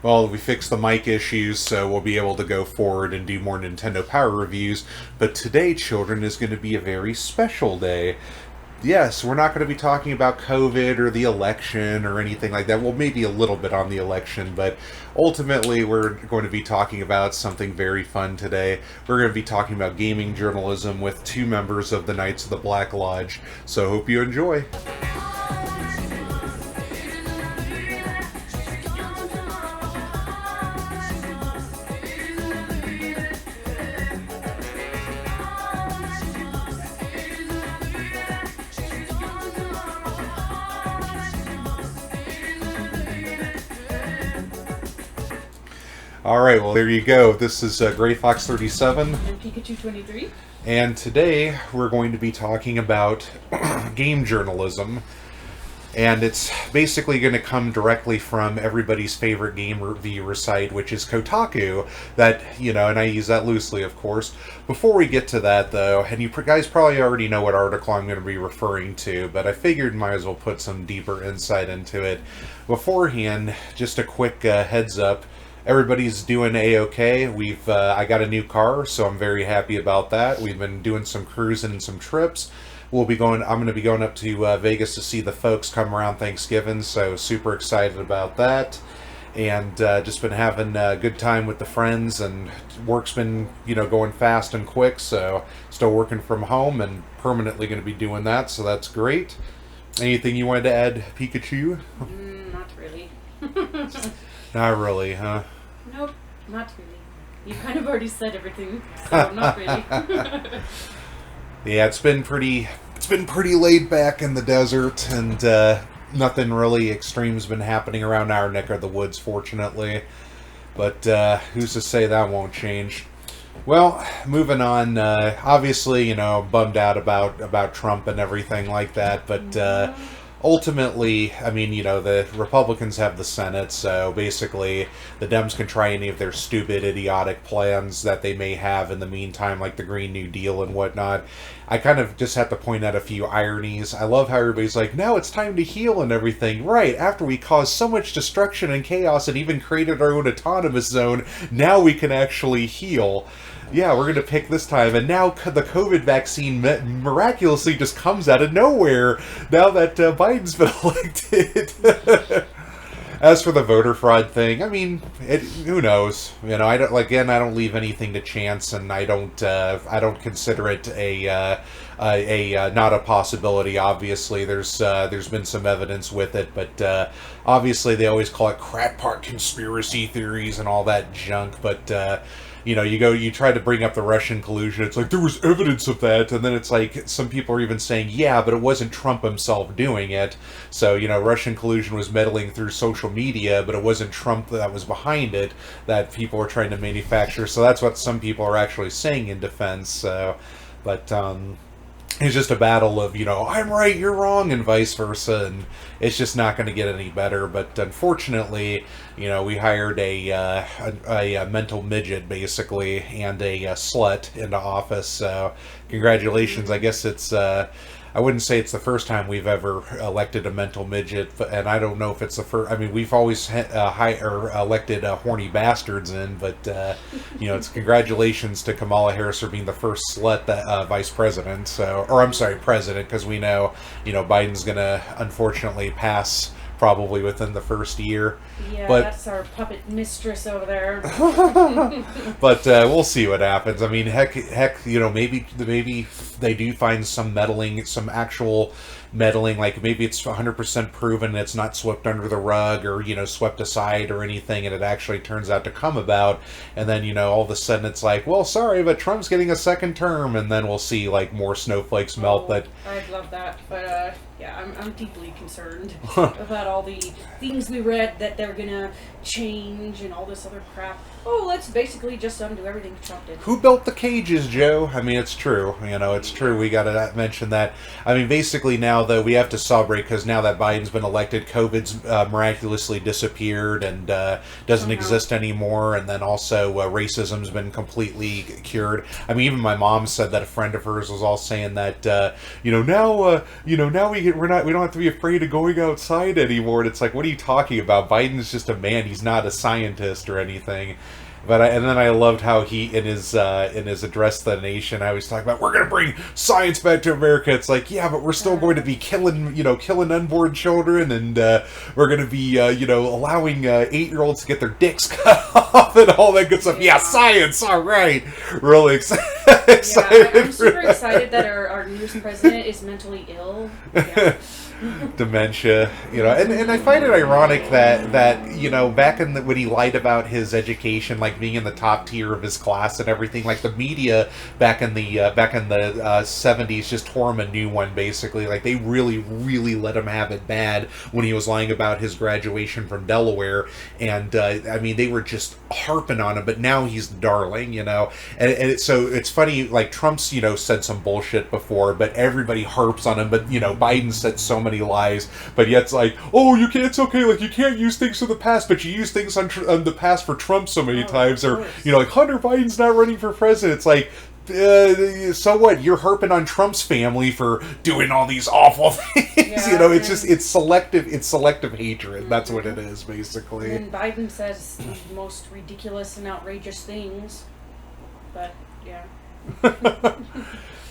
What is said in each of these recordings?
Well, we fixed the mic issues, so we'll be able to go forward and do more Nintendo Power reviews. But today, children, is going to be a very special day. Yes, we're not going to be talking about COVID or the election or anything like that. Well, maybe a little bit on the election, but ultimately we're going to be talking about something very fun today. We're going to be talking about gaming journalism with two members of the Knights of the Black Lodge. So hope you enjoy. Alright, well, there you go. This is Gray Fox 37. And Pikachu 23. And today we're going to be talking about game journalism. And it's basically going to come directly from everybody's favorite game reviewer site, which is Kotaku. That, and I use that loosely, of course. Before we get to that, though, and you guys probably already know what article I'm going to be referring to, but I figured might as well put some deeper insight into it. Beforehand, just a quick heads up. Everybody's doing A-okay. I got a new car, so I'm very happy about that. We've been doing some cruising and some trips. I'm going to be going up to Vegas to see the folks come around Thanksgiving, so super excited about that. And just been having a good time with the friends, and work's been, going fast and quick, so still working from home and permanently going to be doing that, so that's great. Anything you wanted to add, Pikachu? Not really. Not really, huh? Nope, not really. You kind of already said everything, so not really. Yeah, it's been pretty laid back in the desert, and nothing really extreme's been happening around our neck of the woods, fortunately. But who's to say that won't change? Well, moving on. Obviously, bummed out about Trump and everything like that, but. Ultimately, I mean, the Republicans have the Senate, so basically the Dems can try any of their stupid, idiotic plans that they may have in the meantime, like the Green New Deal and whatnot. I kind of just have to point out a few ironies. I love how everybody's like, now it's time to heal and everything. Right, after we caused so much destruction and chaos and even created our own autonomous zone, now we can actually heal. Yeah, we're going to pick this time, and now the COVID vaccine miraculously just comes out of nowhere now that Biden's been elected. As for the voter fraud thing, I mean, who knows? I don't leave anything to chance, and I don't consider it a not a possibility. Obviously, there's been some evidence with it, but obviously they always call it crackpot conspiracy theories and all that junk, but. You try to bring up the Russian collusion, it's like, there was evidence of that, and then it's like, some people are even saying, yeah, but it wasn't Trump himself doing it, so, Russian collusion was meddling through social media, but it wasn't Trump that was behind it, that people were trying to manufacture, so that's what some people are actually saying in defense, so, but, it's just a battle of, I'm right, you're wrong, and vice versa, and it's just not going to get any better. But unfortunately, we hired a mental midget, basically, and a slut into office, so congratulations. I guess it's... I wouldn't say it's the first time we've ever elected a mental midget, and I don't know if it's the first. I mean, we've always elected horny bastards in, but it's congratulations to Kamala Harris for being the first slut vice president. So, or I'm sorry, president, because we know Biden's gonna unfortunately pass probably within the first year. Yeah, but, that's our puppet mistress over there. But we'll see what happens. I mean, heck, maybe they do find some meddling, some actual meddling, like maybe it's 100% proven it's not swept under the rug or, swept aside or anything, and it actually turns out to come about, and then, all of a sudden it's like, well, sorry, but Trump's getting a second term, and then we'll see, like, more snowflakes melt. But I'd love that, but, yeah, I'm deeply concerned about all the things we read that they're gonna change and all this other crap. Oh, let's basically just undo everything Trump did. Who built the cages, Joe? I mean, it's true. It's true. We gotta mention that. I mean, basically now, though, we have to celebrate because now that Biden's been elected, COVID's miraculously disappeared and doesn't exist anymore. And then also racism's been completely cured. I mean, even my mom said that a friend of hers was all saying that, now we we don't have to be afraid of going outside anymore. And it's like, what are you talking about? Biden's just a man. He's not a scientist or anything. And then I loved how he in his address to the nation, I was talking about, we're going to bring science back to America. It's like, yeah, but we're still going to be killing unborn children, and we're going to be allowing 8-year-olds to get their dicks cut off and all that good stuff. Yeah, science. All right, really excited. I'm super excited that our newest president is mentally ill. Yeah. Dementia, and I find it ironic that back when he lied about his education, like being in the top tier of his class and everything, like the media back in the 70s just tore him a new one, basically. Like they really let him have it bad when he was lying about his graduation from Delaware, and they were just harping on him. But now he's the darling, and so it's funny, like Trump's said some bullshit before, but everybody harps on him. But Biden said so many lies, but yet it's like, oh, you can't. It's okay. Like you can't use things from the past, but you use things on the past for Trump so many times, or like Hunter Biden's not running for president. It's like, so what? You're harping on Trump's family for doing all these awful things. Yeah, it's just it's selective hatred. That's what it is, basically. And Biden says the most ridiculous and outrageous things, but yeah.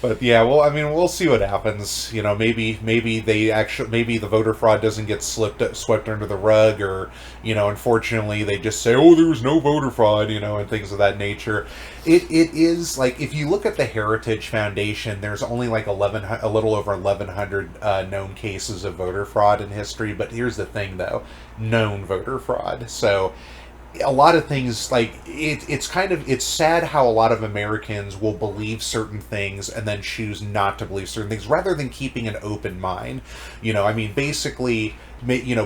But yeah, well, we'll see what happens. Maybe the voter fraud doesn't get swept under the rug, or unfortunately they just say, oh, there was no voter fraud, and things of that nature. It is like, if you look at the Heritage Foundation, there's only like a little over 1,100 known cases of voter fraud in history. But here's the thing, though, known voter fraud. So a lot of things, like it's sad how a lot of Americans will believe certain things and then choose not to believe certain things rather than keeping an open mind.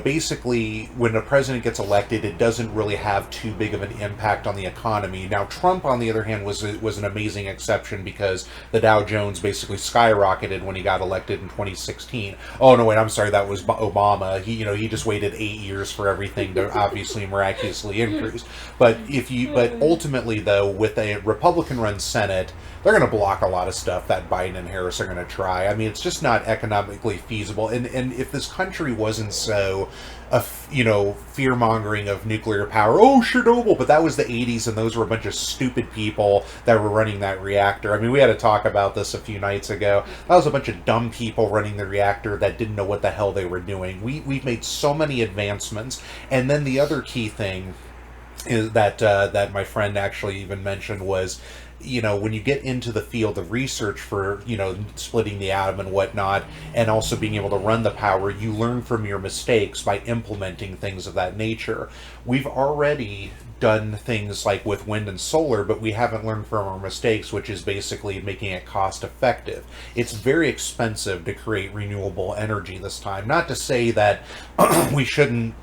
Basically when a president gets elected, it doesn't really have too big of an impact on the economy. Now Trump, on the other hand, was an amazing exception, because the Dow Jones basically skyrocketed when he got elected in 2016. Oh no, wait, I'm sorry, that was Obama. He just waited 8 years for everything to obviously miraculously increase. But ultimately though, with a Republican-run Senate, they're going to block a lot of stuff that Biden and Harris are going to try. It's just not economically feasible. And if this country wasn't so, fear-mongering of nuclear power, oh, Chernobyl, but that was the 80s, and those were a bunch of stupid people that were running that reactor. We had to talk about this a few nights ago. That was a bunch of dumb people running the reactor that didn't know what the hell they were doing. We've made so many advancements. And then the other key thing is that my friend actually even mentioned was, when you get into the field of research for, splitting the atom and whatnot, and also being able to run the power, you learn from your mistakes by implementing things of that nature. We've already done things like with wind and solar, but we haven't learned from our mistakes, which is basically making it cost effective. It's very expensive to create renewable energy this time. Not to say that we shouldn't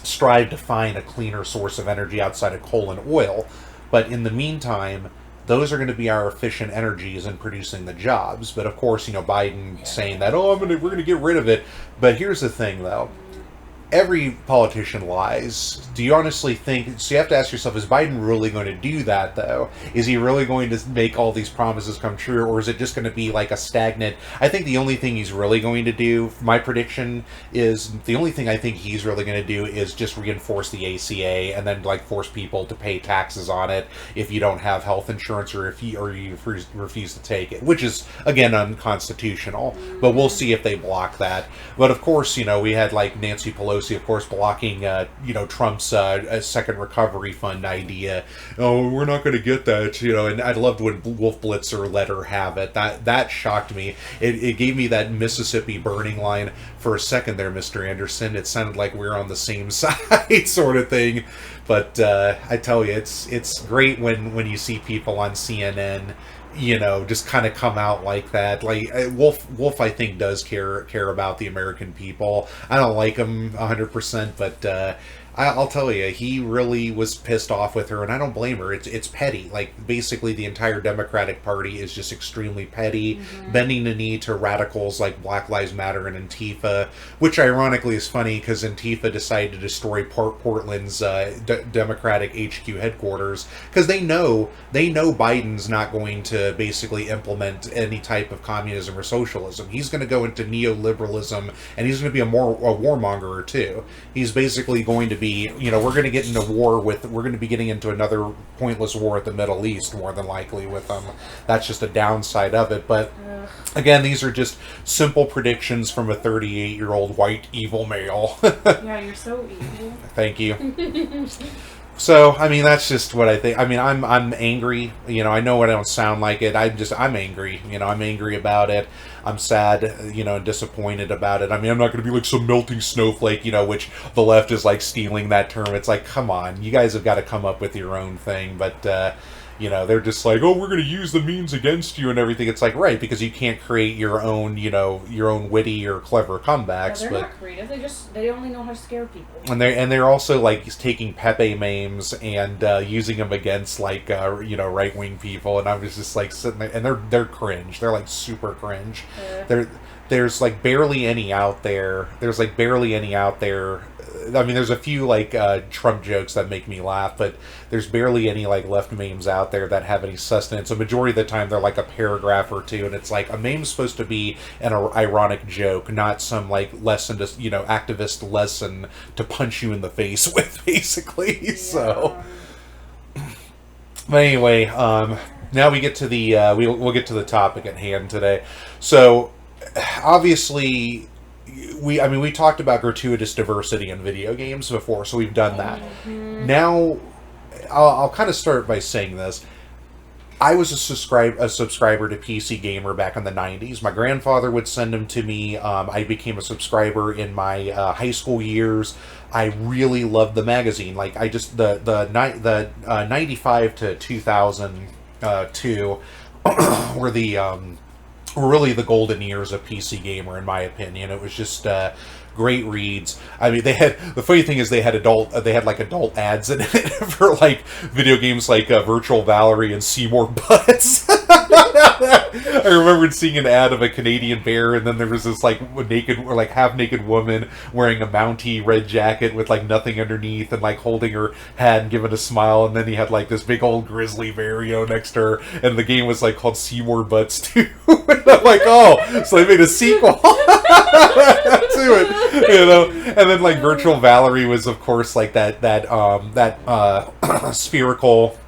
strive to find a cleaner source of energy outside of coal and oil, but in the meantime, those are going to be our efficient energies in producing the jobs. But of course, Biden saying that, oh, we're going to get rid of it. But here's the thing, though. Every politician lies. Do you honestly think... So you have to ask yourself, is Biden really going to do that, though? Is he really going to make all these promises come true? Or is it just going to be like a stagnant... I think the only thing he's really going to do, my prediction is, the only thing I think he's really going to do is just reinforce the ACA and then force people to pay taxes on it if you don't have health insurance, or if you refuse to take it, which is, again, unconstitutional. But we'll see if they block that. But of course, we had Nancy Pelosi, of course, blocking, Trump's second recovery fund idea. Oh, we're not going to get that, and I loved when Wolf Blitzer let her have it. That shocked me. It gave me that Mississippi burning line for a second there, Mr. Anderson. It sounded like we were on the same side sort of thing. But I tell you, it's great when you see people on CNN, just kind of come out like that. Wolf, I think, does care about the American people. I don't like him 100%, but I'll tell you, he really was pissed off with her, and I don't blame her. It's petty. Like, basically, the entire Democratic Party is just extremely petty, bending the knee to radicals like Black Lives Matter and Antifa, which ironically is funny because Antifa decided to destroy Portland's Democratic HQ headquarters because they know Biden's not going to basically implement any type of communism or socialism. He's going to go into neoliberalism, and he's going to be a warmonger too. He's basically going to be, we're going to get into we're going to be getting into another pointless war at the Middle East, more than likely, with them. That's just a downside of it. But again, these are just simple predictions from a 38-year-old white evil male. Yeah, you're so evil. Thank you. So, I mean, that's just what I think. I mean, I'm angry. I know I don't sound like it. I'm angry. I'm angry about it. I'm sad, and disappointed about it. I mean, I'm not going to be like some melting snowflake, which the left is like stealing that term. It's like, come on, you guys have got to come up with your own thing. But, they're just like, oh, we're going to use the memes against you and everything. It's like, right, because you can't create your own, your own witty or clever comebacks. Yeah, they're not creative. They only know how to scare people. And they're also like taking Pepe memes and using them against like right wing people. And I was just like sitting there, and they're cringe. They're like super cringe. There's like barely any out there. I mean, there's a few like Trump jokes that make me laugh, but there's barely any like left memes out there that have any sustenance. A majority of the time, they're like a paragraph or two, and it's like a meme's supposed to be an ironic joke, not some like lesson to activist lesson to punch you in the face with, basically. Yeah. So, but anyway, now we get to the we'll get to the topic at hand today. So, obviously, we talked about gratuitous diversity in video games before, so we've done that. Now, I'll kind of start by saying this. I was a subscriber to PC Gamer back in the 90s. My grandfather would send them to me. I became a subscriber in my high school years. I really loved the magazine. Like, I just, the 95 to 2002 were really the golden years of PC Gamer, in my opinion. It was just great reads. I mean, the funny thing is they had adult ads in it for like video games like Virtual Valerie and Seymour Butts. I remember seeing an ad of a Canadian bear, and then there was this like naked or like half naked woman wearing a Mountie red jacket with like nothing underneath and like holding her head and giving a smile, and then he had like this big old grizzly bear, next to her, and the game was like called Seymour Butts 2. And I'm like, oh, so they made a sequel to it. And then like Virtual Valerie was of course like that spherical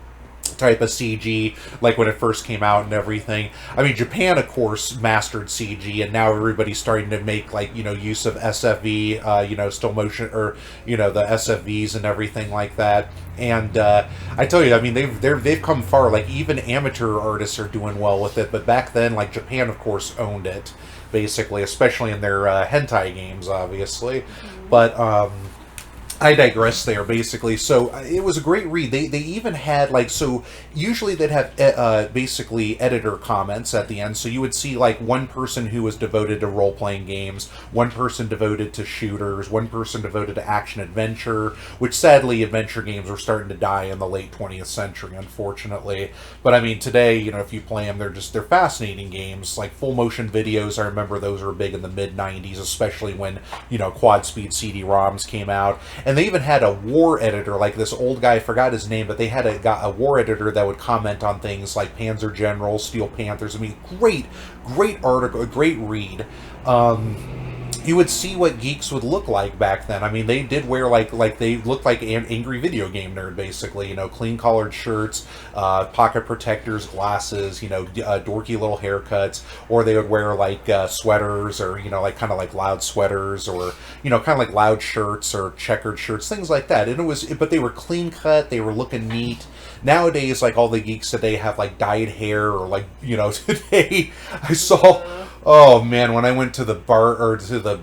type of CG, like when it first came out and everything. I mean, Japan of course mastered CG, and now everybody's starting to make like use of SFV, still motion, or the SFVs and everything like that. And I tell you, I mean, they've come far. Like even amateur artists are doing well with it. But back then, like Japan of course owned it, basically, especially in their hentai games, obviously. But I digress there, basically. So it was a great read. They even had like, so usually they'd have basically editor comments at the end. So you would see like one person who was devoted to role-playing games, one person devoted to shooters, one person devoted to action adventure, which sadly adventure games were starting to die in the late 20th century, unfortunately. But I mean, today, if you play them, they're fascinating games. Like full motion videos, I remember those were big in the mid 90s, especially when, quad speed CD-ROMs came out. And they even had a war editor, like this old guy, I forgot his name, but they had a war editor that would comment on things like Panzer General, Steel Panthers. I mean, great article, great read. You would see what geeks would look like back then. I mean, they did wear like they looked like an angry video game nerd, basically. Clean collared shirts, pocket protectors, glasses, dorky little haircuts, or they would wear like sweaters, or like kind of like loud sweaters, or kind of like loud shirts or checkered shirts, things like that. And but they were clean cut, they were looking neat. Nowadays, like all the geeks today have like dyed hair, or like today I saw. Oh man, when I went to the bar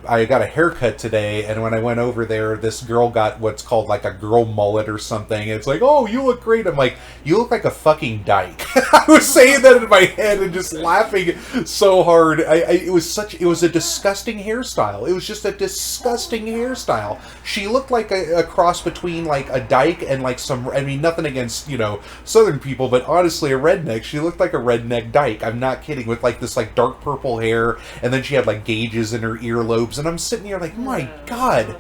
I got a haircut today, and when I went over there, this girl got what's called like a girl mullet or something. It's like, oh, you look great. I'm like, you look like a fucking dyke. I was saying that in my head and just laughing so hard. It was a disgusting hairstyle. It was just a disgusting hairstyle. She looked like a cross between like a dyke and like some. I mean, nothing against Southern people, but honestly, a redneck. She looked like a redneck dyke. I'm not kidding. With like this like dark purple hair. And then she had like gauges in her earlobes, and I'm sitting here like, my God,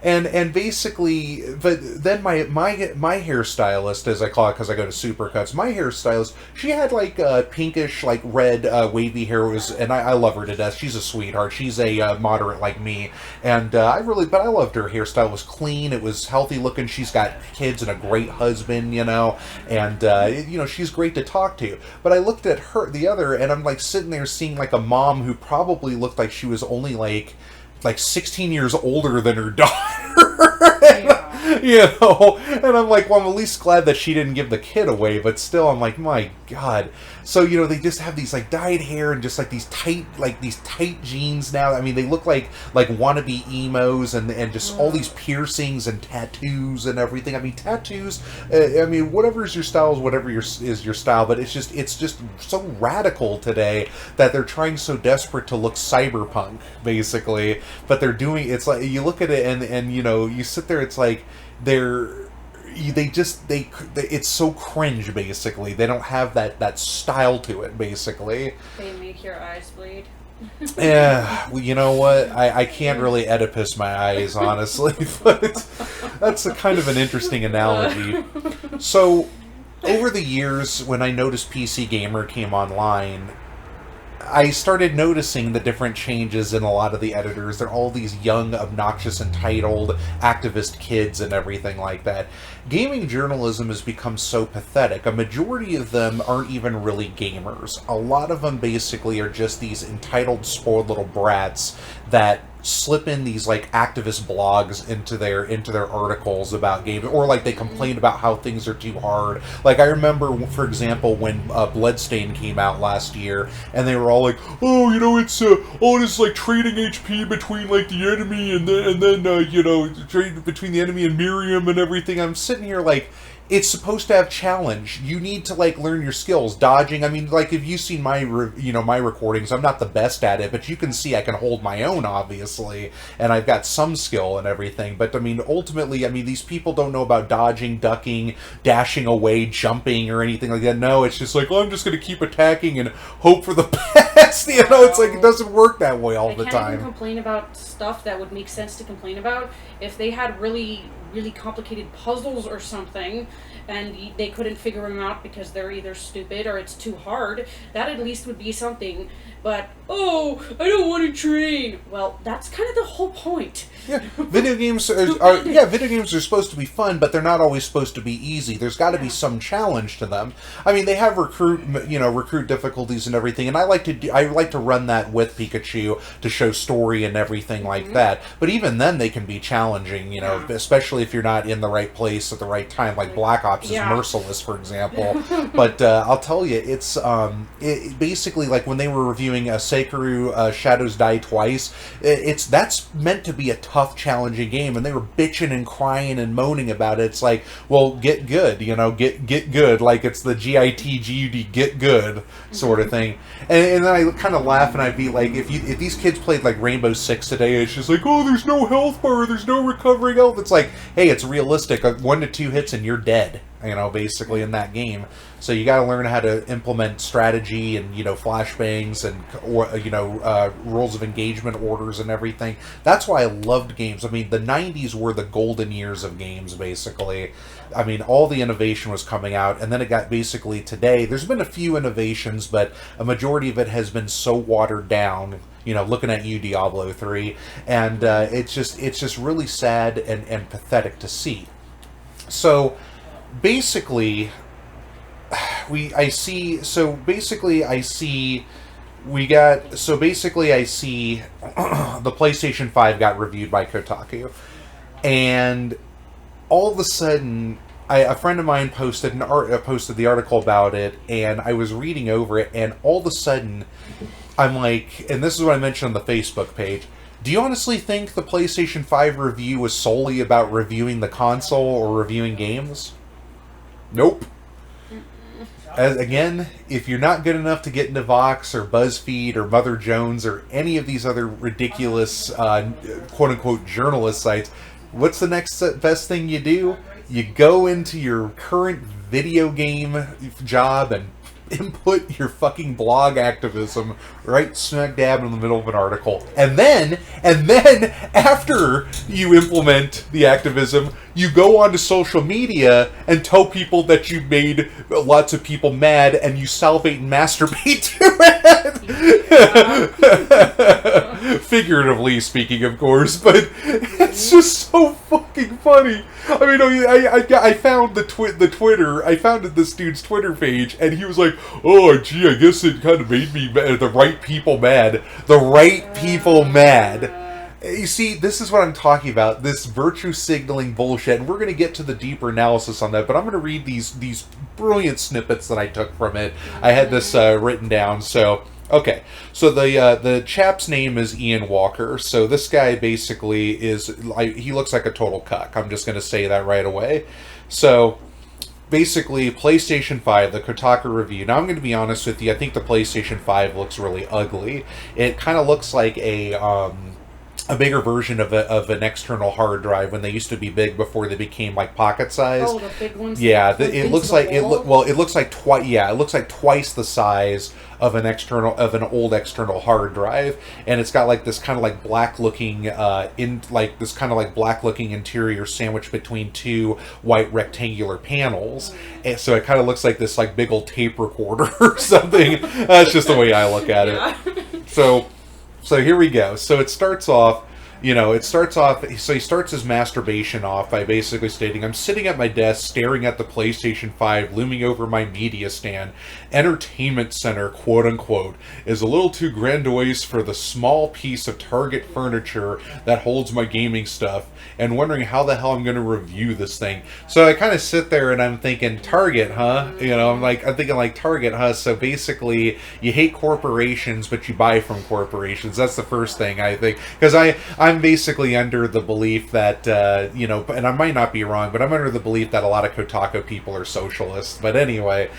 and basically, but then my hairstylist, as I call it, because I go to Supercuts, my hairstylist, she had like pinkish, like red wavy hair, and I love her to death. She's a sweetheart. She's a moderate like me, and I loved her hairstyle. It was clean. It was healthy looking. She's got kids and a great husband, and she's great to talk to. But I looked at the other, and I'm like sitting there seeing like a mom who probably looked like she was only like 16 years older than her daughter. And I'm like, well, I'm at least glad that she didn't give the kid away, but still, I'm like, my God. So, they just have these, like, dyed hair and just, like, these tight jeans now. I mean, they look like wannabe emos and just all these piercings and tattoos and everything. I mean, tattoos, whatever is your style is whatever is your style, but it's just so radical today that they're trying so desperate to look cyberpunk, basically. But they're doing, it's like, you look at it and you sit there, it's like, it's so cringe, basically. They don't have that style to it, basically. They make your eyes bleed. Yeah, well, you know what? I can't really Oedipus my eyes, honestly, but that's a kind of an interesting analogy. So, over the years, when I noticed PC Gamer came online, I started noticing the different changes in a lot of the editors. They're all these young, obnoxious, entitled activist kids and everything like that. Gaming journalism has become so pathetic. A majority of them aren't even really gamers. A lot of them basically are just these entitled, spoiled little brats that slip in these like activist blogs into their articles about gaming, or like they complain about how things are too hard. Like I remember, for example, when Bloodstain came out last year, and they were all like, "Oh, it's all this like trading HP between like the enemy and then trading between the enemy and Miriam and everything." I'm sitting here like, it's supposed to have challenge. You need to like learn your skills, dodging. I mean, like if you've seen my my recordings, I'm not the best at it, but you can see I can hold my own, obviously, and I've got some skill and everything. But I mean, ultimately, these people don't know about dodging, ducking, dashing away, jumping, or anything like that. No, it's just like, I'm just going to keep attacking and hope for the best. It's like it doesn't work that way all the time. They can't even complain about stuff that would make sense to complain about if they had really complicated puzzles or something, and they couldn't figure them out because they're either stupid or it's too hard. That at least would be something. But, I don't want to train. Well, that's kind of the whole point. Yeah, video games are supposed to be fun, but they're not always supposed to be easy. There's got to be some challenge to them. I mean, they have recruit difficulties and everything, and I like to run that with Pikachu to show story and everything like that. But even then, they can be challenging, especially if you're not in the right place at the right time. Like Black Ops is merciless, for example. But I'll tell you, it's basically like when they were reviewing Sekiro Shadows Die Twice. That's meant to be a tough, challenging game, and they were bitching and crying and moaning about it. It's like, well, get good, get good, like it's the GITGUD, get good sort of thing. And then I kind of laugh and I'd be like, if these kids played like Rainbow Six today, it's just like, there's no health bar, there's no recovering health. It's like, hey, it's realistic. 1 to 2 hits and you're dead. Basically in that game. So you got to learn how to implement strategy and flashbangs and rules of engagement orders and everything. That's why I loved games. I mean, the 90s were the golden years of games, basically. I mean, all the innovation was coming out, and then it got basically today. There's been a few innovations, but a majority of it has been so watered down. Looking at you, Diablo 3, and it's just really sad and pathetic to see. So basically, I see the PlayStation 5 got reviewed by Kotaku, and all of a sudden, a friend of mine posted the article about it, and I was reading over it, and all of a sudden, I'm like, and this is what I mentioned on the Facebook page. Do you honestly think the PlayStation 5 review was solely about reviewing the console or reviewing games? Nope. Again, if you're not good enough to get into Vox or BuzzFeed or Mother Jones or any of these other ridiculous quote-unquote journalist sites, what's the next best thing you do? You go into your current video game job and input your fucking blog activism right smack dab in the middle of an article. And then after you implement the activism, you go onto social media and tell people that you made lots of people mad and you salivate and masturbate to it. Figuratively speaking, of course, but it's just so fucking funny. I mean, I found the Twitter. I found this dude's Twitter page, and he was like, "Oh, gee, I guess it kind of made me mad. The right people mad. The right people mad." You see, this is what I'm talking about. This virtue signaling bullshit, and we're going to get to the deeper analysis on that. But I'm going to read these brilliant snippets that I took from it. I had this written down, so. Okay, so the chap's name is Ian Walker. So this guy basically he looks like a total cuck. I'm just going to say that right away. So basically, PlayStation 5, the Kotaku review. Now I'm going to be honest with you. I think the PlayStation 5 looks really ugly. It kind of looks like a bigger version of an external hard drive when they used to be big before they became like pocket size. Oh, the big ones. Yeah, it looks like it looks like twice. Yeah, it looks like twice the size of an old external hard drive, and it's got like this kind of like black looking interior sandwiched between two white rectangular panels, and so it kind of looks like this like big old tape recorder or something. That's just the way I look at it. So here we go. So it starts off, so he starts his masturbation off by basically stating, "I'm sitting at my desk staring at the PlayStation 5 looming over my media stand. Entertainment center, quote unquote, is a little too grandiose for the small piece of Target furniture that holds my gaming stuff, and wondering how the hell I'm going to review this thing." So I kind of sit there and I'm thinking, Target, huh? I'm thinking like Target, huh? So basically, you hate corporations, but you buy from corporations. That's the first thing I think, because I'm basically under the belief that and I might not be wrong, but I'm under the belief that a lot of Kotaku people are socialists. But anyway,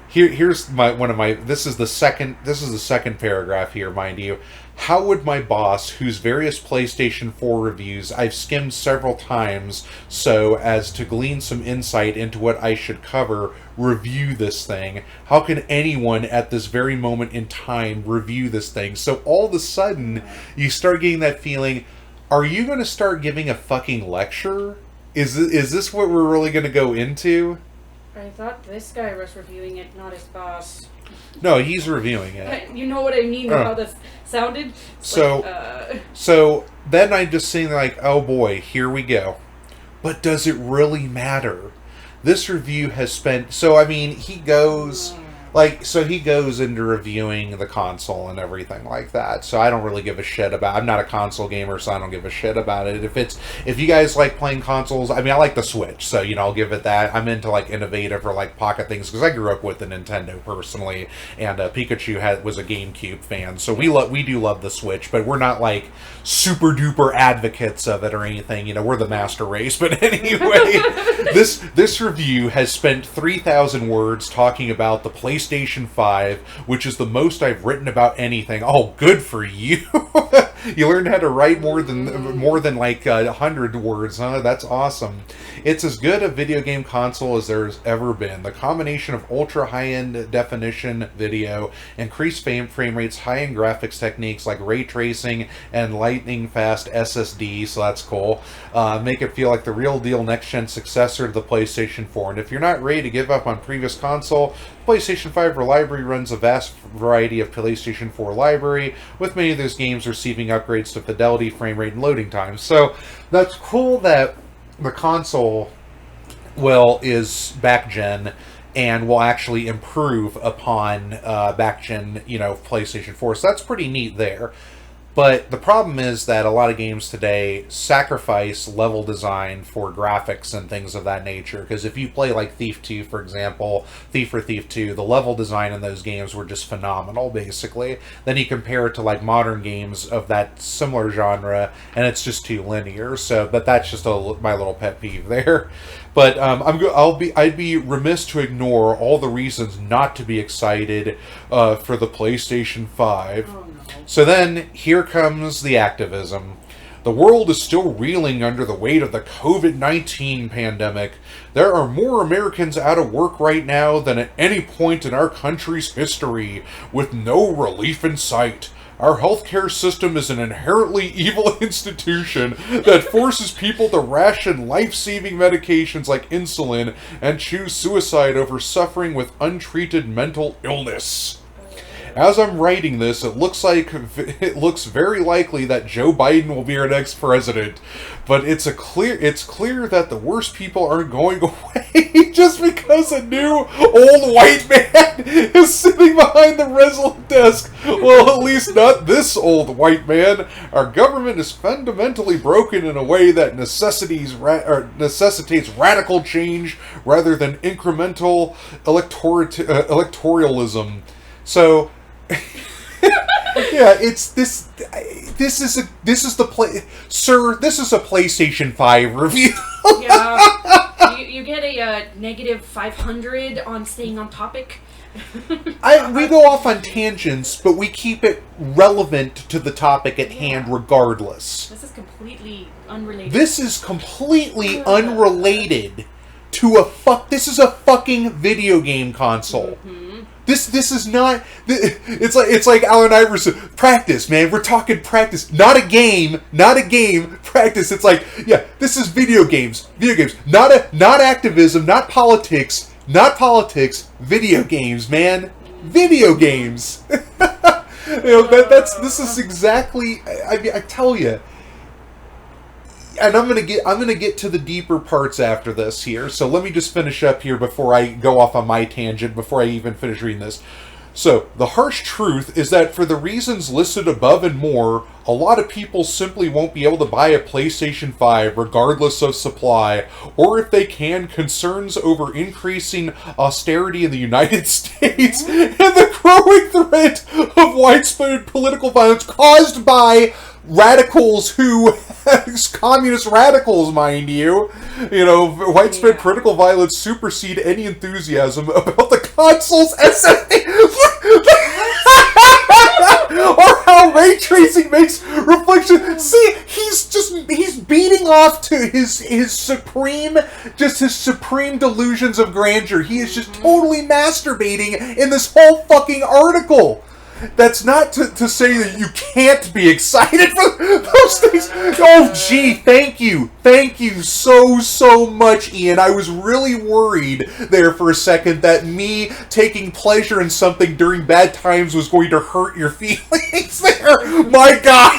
here's this is the second paragraph here, mind you. "How would my boss, whose various PlayStation 4 reviews I've skimmed several times so as to glean some insight into what I should cover, review this thing? How can anyone at this very moment in time review this thing?" So all of a sudden, you start getting that feeling, are you going to start giving a fucking lecture? Is this what we're really going to go into? I thought this guy was reviewing it, not his boss. No, he's reviewing it. You know what I mean? How this sounded. So then I'm just saying like, oh boy, here we go. But does it really matter? This review has spent. So I mean, he goes into reviewing the console and everything like that. So I don't really give a shit about. I'm not a console gamer, so I don't give a shit about it. If you guys like playing consoles, I mean, I like the Switch, so I'll give it that. I'm into like innovative or like pocket things because I grew up with the Nintendo personally, and Pikachu was a GameCube fan, so we do love the Switch, but we're not like super duper advocates of it or anything. We're the master race. But anyway, this review has spent 3,000 words talking about the PlayStation 5, which is the most I've written about anything. Oh, good for you. You learned how to write more than like 100 words, huh? That's awesome. "It's as good a video game console as there's ever been. The combination of ultra high-end definition video, increased frame rates, high-end graphics techniques like ray tracing and lightning fast SSD, so that's cool, make it feel like the real deal next-gen successor to the PlayStation 4. And if you're not ready to give up on previous console, PlayStation 5 library runs a vast variety of PlayStation 4 library, with many of those games receiving upgrades to fidelity, frame rate, and loading times." So that's cool that the console is back gen and will actually improve upon back gen PlayStation 4. So that's pretty neat there. But the problem is that a lot of games today sacrifice level design for graphics and things of that nature. Because if you play like Thief 2, for example, Thief or Thief 2, the level design in those games were just phenomenal, basically. Then you compare it to like modern games of that similar genre, and it's just too linear. So, but that's just my little pet peeve there. But I'd be remiss to ignore all the reasons not to be excited for the PlayStation 5. Oh, no. So then, here comes the activism. The world is still reeling under the weight of the COVID-19 pandemic. There are more Americans out of work right now than at any point in our country's history, with no relief in sight. Our healthcare system is an inherently evil institution that forces people to ration life-saving medications like insulin and choose suicide over suffering with untreated mental illness. As I'm writing this, it looks very likely that Joe Biden will be our next president, but it's clear that the worst people aren't going away just because a new old white man is sitting behind the resolute desk. Well, at least not this old white man. Our government is fundamentally broken in a way that necessitates radical change rather than incremental electoralism. So. Yeah, it's this. This is a PlayStation 5 review. Yeah, you get a negative 500 on staying on topic. We go off on tangents, but we keep it relevant to the topic at hand regardless. This is completely unrelated. This is completely unrelated to this is a fucking video game console. Mm-hmm. This is not. It's like Allen Iverson. Practice, man. We're talking practice, not a game. Practice. It's like, yeah, this is video games. Not activism. Not politics. Video games, man. Video games. This is exactly. I tell you. And I'm gonna get to the deeper parts after this here. So let me just finish up here before I go off on my tangent, before I even finish reading this. So, the harsh truth is that for the reasons listed above and more, a lot of people simply won't be able to buy a PlayStation 5 regardless of supply, or if they can, concerns over increasing austerity in the United States and the growing threat of widespread political violence caused by radicals who, communist radicals, mind you, widespread political violence supersede any enthusiasm about the console's SSD, or how ray tracing makes reflection. See, he's beating off to his supreme delusions of grandeur. He is just totally masturbating in this whole fucking article. That's not to say that you can't be excited for those things. Oh, gee, thank you so much, Ian. I was really worried there for a second that me taking pleasure in something during bad times was going to hurt your feelings there. My God.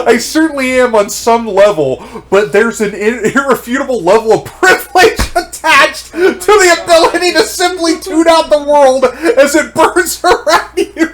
I certainly am on some level, but there's an irrefutable level of privilege attached to the ability to simply tune out the world as it burns around you.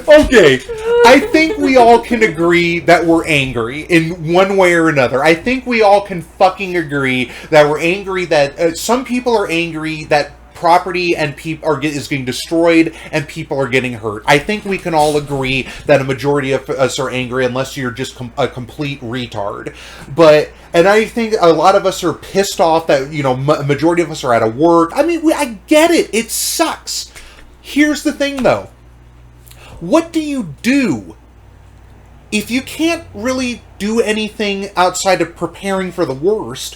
Okay, I think we all can agree that we're angry in one way or another. I think we all can fucking agree that we're angry that some people are angry that property and people is getting destroyed and people are getting hurt. I think we can all agree that a majority of us are angry, unless you're just a complete retard. And I think a lot of us are pissed off that, majority of us are out of work. I mean, I get it. It sucks. Here's the thing, though. What do you do if you can't really do anything outside of preparing for the worst?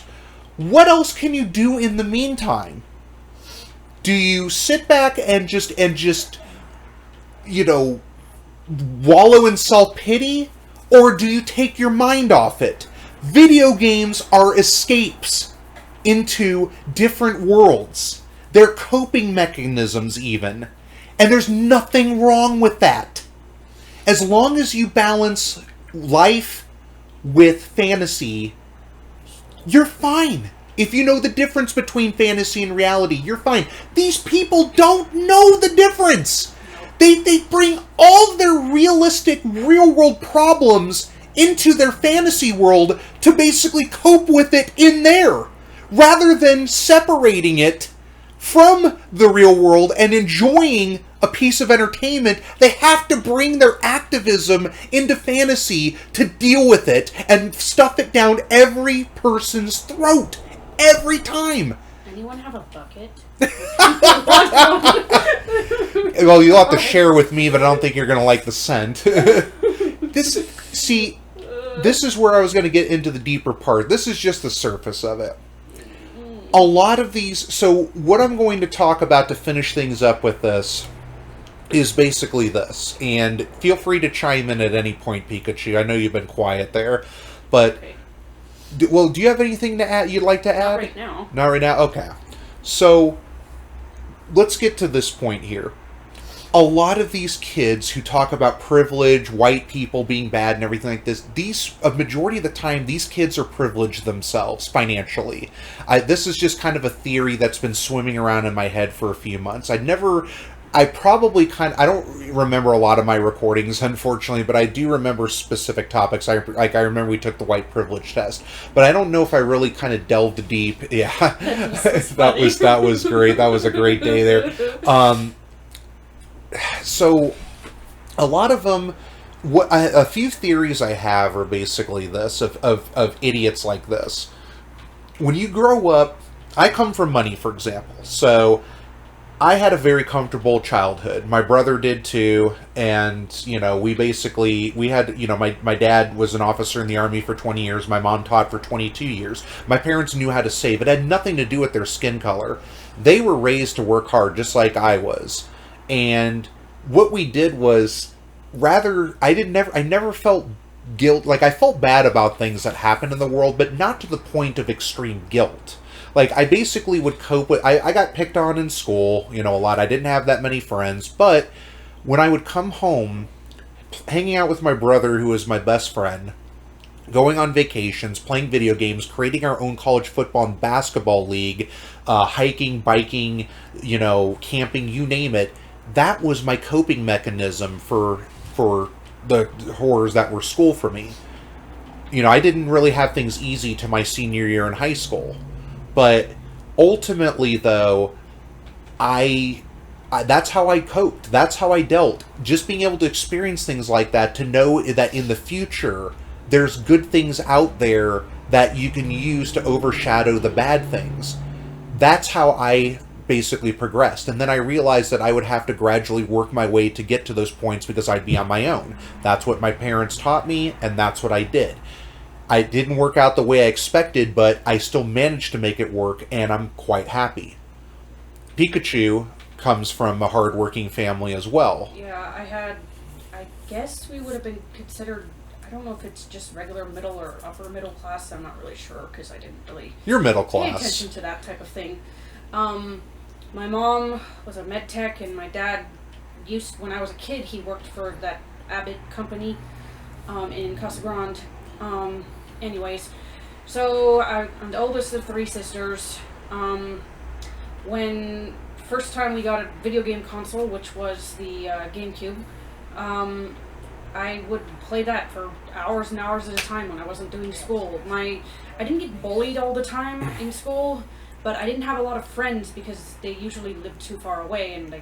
What else can you do in the meantime? Do you sit back and just wallow in self-pity? Or do you take your mind off it? Video games are escapes into different worlds. They're coping mechanisms even. And there's nothing wrong with that. As long as you balance life with fantasy, you're fine. If you know the difference between fantasy and reality, you're fine. These people don't know the difference. They bring all their realistic, real-world problems into their fantasy world to basically cope with it in there, rather than separating it from the real world and enjoying a piece of entertainment. They have to bring their activism into fantasy to deal with it and stuff it down every person's throat. Every time. Anyone have a bucket? Well, you'll have to share with me, but I don't think you're going to like the scent. This is where I was going to get into the deeper part. This is just the surface of it. A lot of these... So, what I'm going to talk about to finish things up with this is basically this. And feel free to chime in at any point, Pikachu. I know you've been quiet there. But... Okay. Well, do you have anything to add? You'd like to add? Not right now. Not right now? Okay. So, let's get to this point here. A lot of these kids who talk about privilege, white people being bad and everything like this, a majority of the time, these kids are privileged themselves financially. This is just kind of a theory that's been swimming around in my head for a few months. I don't remember a lot of my recordings, unfortunately, but I do remember specific topics. I remember we took the white privilege test, but I don't know if I really kind of delved deep. Yeah, that was great. That was a great day there. So a lot of them, a few theories I have are basically this, of idiots like this. When you grow up, I come from money, for example, so I had a very comfortable childhood. My brother did too, and, we had, my dad was an officer in the Army for 20 years, my mom taught for 22 years. My parents knew how to save. It had nothing to do with their skin color. They were raised to work hard, just like I was. And what we did was, I never felt guilt. Like, I felt bad about things that happened in the world, but not to the point of extreme guilt. Like, I basically would cope with... I got picked on in school, a lot. I didn't have that many friends. But when I would come home, hanging out with my brother, who was my best friend, going on vacations, playing video games, creating our own college football and basketball league, hiking, biking, camping, you name it, that was my coping mechanism for the horrors that were school for me. I didn't really have things easy to my senior year in high school. But ultimately, though, that's how I coped. That's how I dealt. Just being able to experience things like that, to know that in the future, there's good things out there that you can use to overshadow the bad things. That's how I basically progressed. And then I realized that I would have to gradually work my way to get to those points because I'd be on my own. That's what my parents taught me, and that's what I did. I didn't work out the way I expected, but I still managed to make it work, and I'm quite happy. Pikachu comes from a hardworking family as well. Yeah, I guess we would have been considered, I don't know if it's just regular middle or upper middle class, I'm not really sure, because I didn't really You're middle pay class. attention to that type of thing. My mom was a med tech, and my dad when I was a kid, he worked for that Abbott company in Casa Grande. Anyways, so I'm the oldest of three sisters. When first time we got a video game console, which was the GameCube, I would play that for hours and hours at a time when I wasn't doing school. I didn't get bullied all the time in school, but I didn't have a lot of friends because they usually lived too far away, and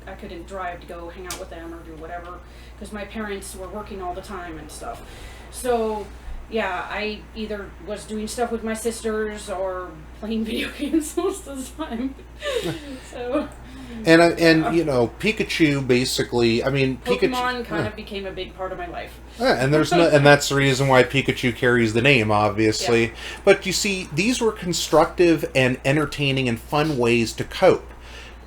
I couldn't drive to go hang out with them or do whatever because my parents were working all the time and stuff. So yeah, I either was doing stuff with my sisters or playing video games most of the time. So, Pikachu basically, Pokemon kind of became a big part of my life. And that's the reason why Pikachu carries the name, obviously. Yeah. But you see, these were constructive and entertaining and fun ways to cope.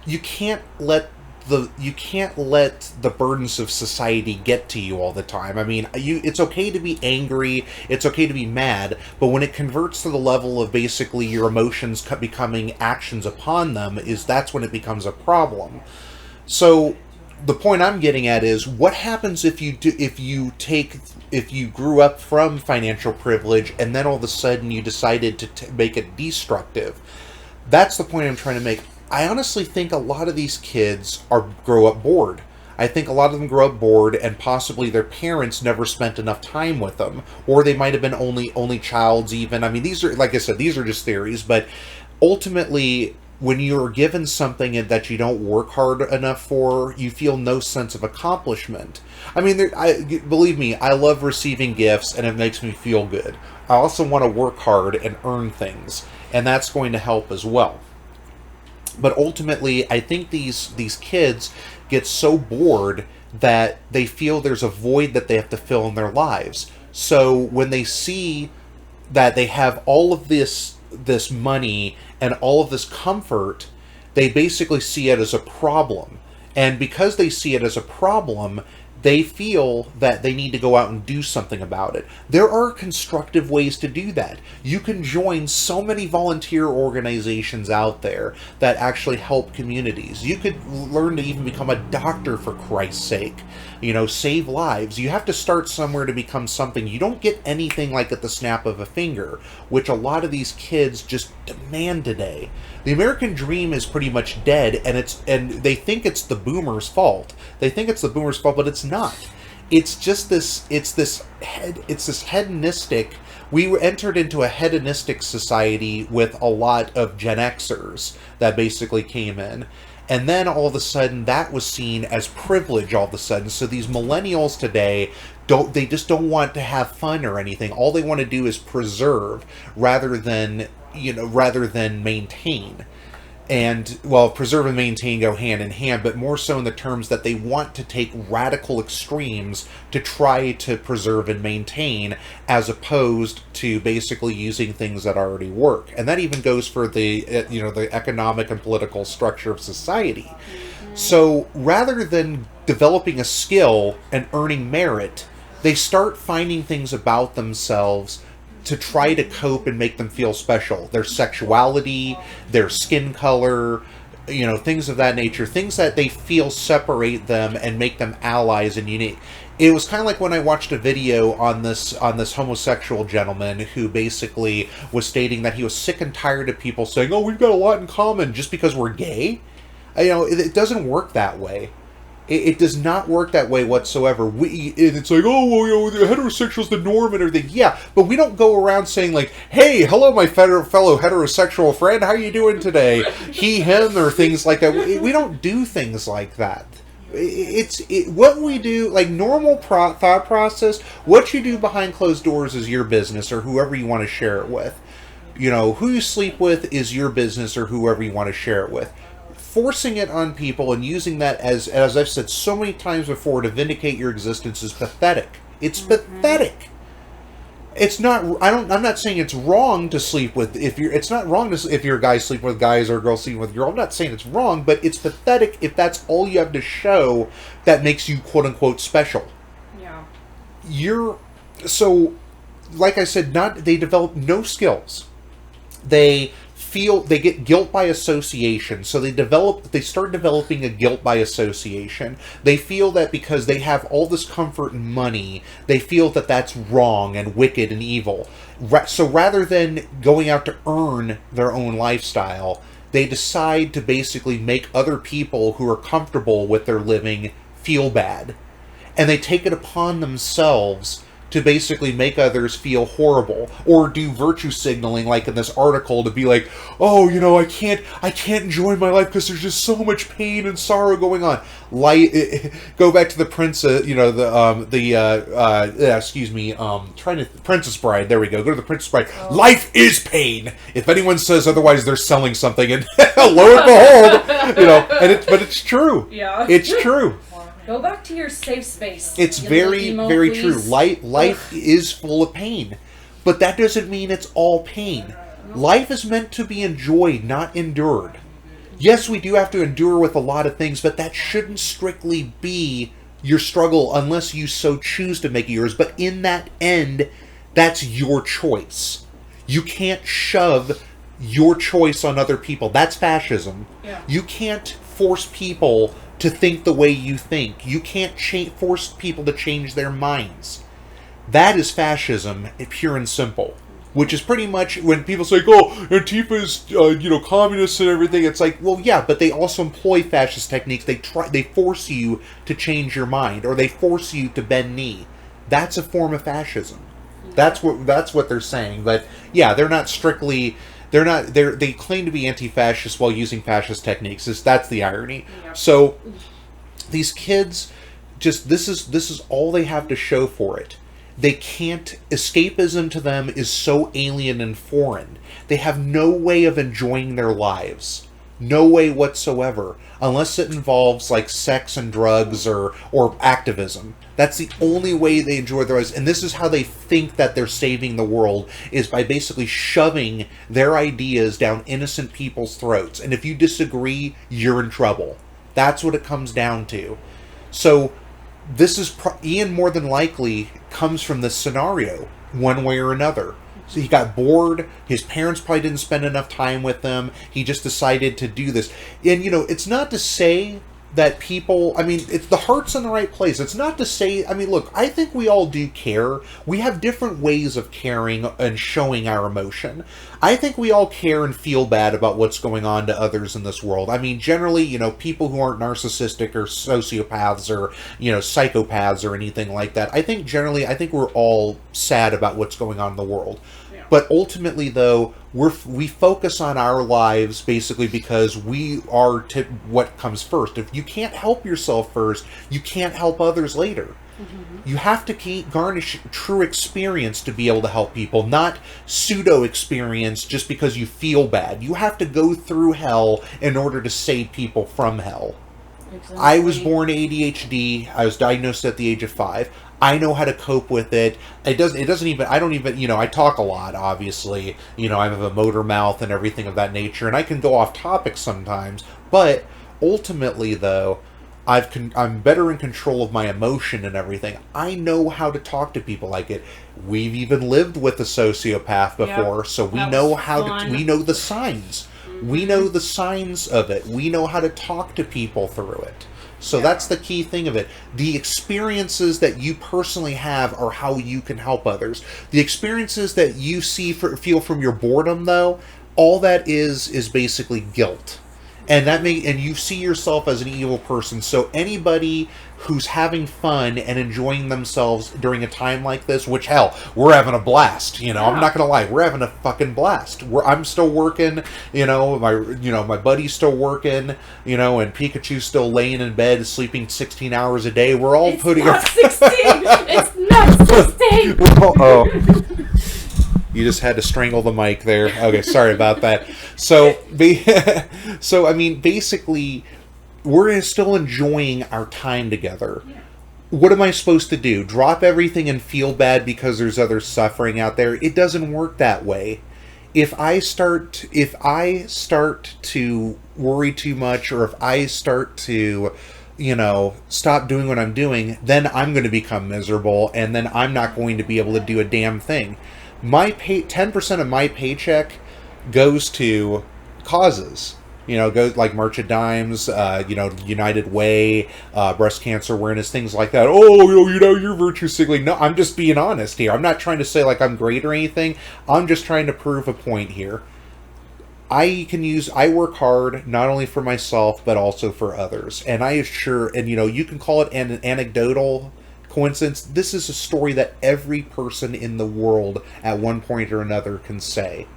You can't let the burdens of society get to you all the time. It's okay to be angry, it's okay to be mad, but when it converts to the level of basically your emotions becoming actions upon them, that's when it becomes a problem. So the point I'm getting at is, what happens if you grew up from financial privilege and then all of a sudden you decided to make it destructive? That's the point I'm trying to make. I honestly think a lot of these kids grow up bored. I think a lot of them grow up bored, and possibly their parents never spent enough time with them, or they might have been only childs even. I mean, these are, like I said, these are just theories, but ultimately, when you're given something that you don't work hard enough for, you feel no sense of accomplishment. I mean, believe me, I love receiving gifts, and it makes me feel good. I also want to work hard and earn things, and that's going to help as well. But ultimately, I think these kids get so bored that they feel there's a void that they have to fill in their lives. So when they see that they have all of this money and all of this comfort, they basically see it as a problem. And because they see it as a problem, they feel that they need to go out and do something about it. There are constructive ways to do that. You can join so many volunteer organizations out there that actually help communities. You could learn to even become a doctor, for Christ's sake. Save lives. You have to start somewhere to become something. You don't get anything like at the snap of a finger, which a lot of these kids just demand today. The American dream is pretty much dead, and they think it's the boomers' fault. They think it's the boomers' fault, but it's not. It's just this hedonistic. We entered into a hedonistic society with a lot of Gen Xers that basically came in. And then all of a sudden that was seen as privilege all of a sudden. So these millennials today just don't want to have fun or anything. All they want to do is preserve rather than maintain. And, well, preserve and maintain go hand in hand, but more so in the terms that they want to take radical extremes to try to preserve and maintain, as opposed to basically using things that already work. And that even goes for the economic and political structure of society. So rather than developing a skill and earning merit, they start finding things about themselves to try to cope and make them feel special. Their sexuality, their skin color, things of that nature. Things that they feel separate them and make them allies and unique. It was kind of like when I watched a video on this homosexual gentleman who basically was stating that he was sick and tired of people saying, "Oh, we've got a lot in common just because we're gay." It doesn't work that way. It does not work that way whatsoever. It's like, oh, well, the heterosexual's the norm and everything. Yeah, but we don't go around saying like, "Hey, hello, my fellow heterosexual friend. How are you doing today?" He, him, or things like that. We don't do things like that. What we do, like normal thought process. What you do behind closed doors is your business, or whoever you want to share it with. Who you sleep with is your business, or whoever you want to share it with. Forcing it on people and using that as I've said so many times before, to vindicate your existence is pathetic. It's pathetic. It's not. I'm not saying it's wrong to sleep with. It's not wrong if you're a guy sleeping with guys or a girl sleeping with girls. I'm not saying it's wrong, but it's pathetic if that's all you have to show that makes you quote unquote special. Yeah. Like I said, they develop no skills. They get guilt by association, so they start developing a guilt by association. They feel that because they have all this comfort and money, they feel that that's wrong and wicked and evil. So rather than going out to earn their own lifestyle, they decide to basically make other people who are comfortable with their living feel bad. And they take it upon themselves to basically make others feel horrible, or do virtue signaling, like in this article, to be like, "Oh, I can't enjoy my life because there's just so much pain and sorrow going on." Go back to the Princess Bride. There we go. Go to the Princess Bride. Oh. Life is pain. If anyone says otherwise, they're selling something, and lo and behold, but it's true. Yeah, it's true. Go back to your safe space. It's very, very true. Life is full of pain. But that doesn't mean it's all pain. Life is meant to be enjoyed, not endured. Yes, we do have to endure with a lot of things, but that shouldn't strictly be your struggle unless you so choose to make it yours. But in that end, that's your choice. You can't shove your choice on other people. That's fascism. Yeah. You can't force people to think the way you think. You can't force people to change their minds. That is fascism, pure and simple. Which is pretty much when people say, "Oh, Antifa's, communists and everything." It's like, well, yeah, but they also employ fascist techniques. They force you to change your mind, or they force you to bend knee. That's a form of fascism. That's what they're saying. But yeah, they're not strictly. They claim to be anti-fascist while using fascist techniques. That's the irony. Yeah. So these kids, this is all they have to show for it. They can't, escapism to them is so alien and foreign. They have no way of enjoying their lives. No way whatsoever. Unless it involves like sex and drugs or activism. That's the only way they enjoy their lives. And this is how they think that they're saving the world, is by basically shoving their ideas down innocent people's throats. And if you disagree, you're in trouble. That's what it comes down to. So this is Ian more than likely comes from this scenario one way or another. So he got bored. His parents probably didn't spend enough time with him. He just decided to do this. And it's not to say that people, it's the heart's in the right place. It's not to say, look, I think we all do care. We have different ways of caring and showing our emotion. I think we all care and feel bad about what's going on to others in this world. Generally, people who aren't narcissistic or sociopaths or, psychopaths or anything like that. I think we're all sad about what's going on in the world. But ultimately, though, we focus on our lives basically because we are what comes first. If you can't help yourself first, you can't help others later. Mm-hmm. You have to garnish true experience to be able to help people, not pseudo experience just because you feel bad. You have to go through hell in order to save people from hell. Exactly. I was born ADHD. I was diagnosed at the age of 5. I know how to cope with it. I talk a lot, obviously. I have a motor mouth and everything of that nature, and I can go off topic sometimes. But ultimately, though, I'm better in control of my emotion and everything. I know how to talk to people like it. We've even lived with a sociopath before, so we know we know the signs. Mm-hmm. We know the signs of it. We know how to talk to people through it. So that's the key thing of it. The experiences that you personally have are how you can help others. The experiences that you feel from your boredom, though, all that is basically guilt. And you see yourself as an evil person. So anybody who's having fun and enjoying themselves during a time like this, which hell, we're having a blast. I'm not gonna lie, we're having a fucking blast. I'm still working. My buddy's still working. And Pikachu's still laying in bed, sleeping 16 hours a day. We're all putting. Not 16. It's not 16. Oh. You just had to strangle the mic there. Okay, sorry about that. So basically, we're still enjoying our time together. Yeah. What am I supposed to do? Drop everything and feel bad because there's other suffering out there? It doesn't work that way. If I start to worry too much, or if I start to stop doing what I'm doing, then I'm going to become miserable, and then I'm not going to be able to do a damn thing. 10% of my paycheck goes to causes. Goes like March of Dimes, United Way, breast cancer awareness, things like that. Oh, you're virtue signaling. No, I'm just being honest here. I'm not trying to say like I'm great or anything. I'm just trying to prove a point here. I work hard not only for myself but also for others, and you can call it an anecdotal coincidence. This is a story that every person in the world at one point or another can say.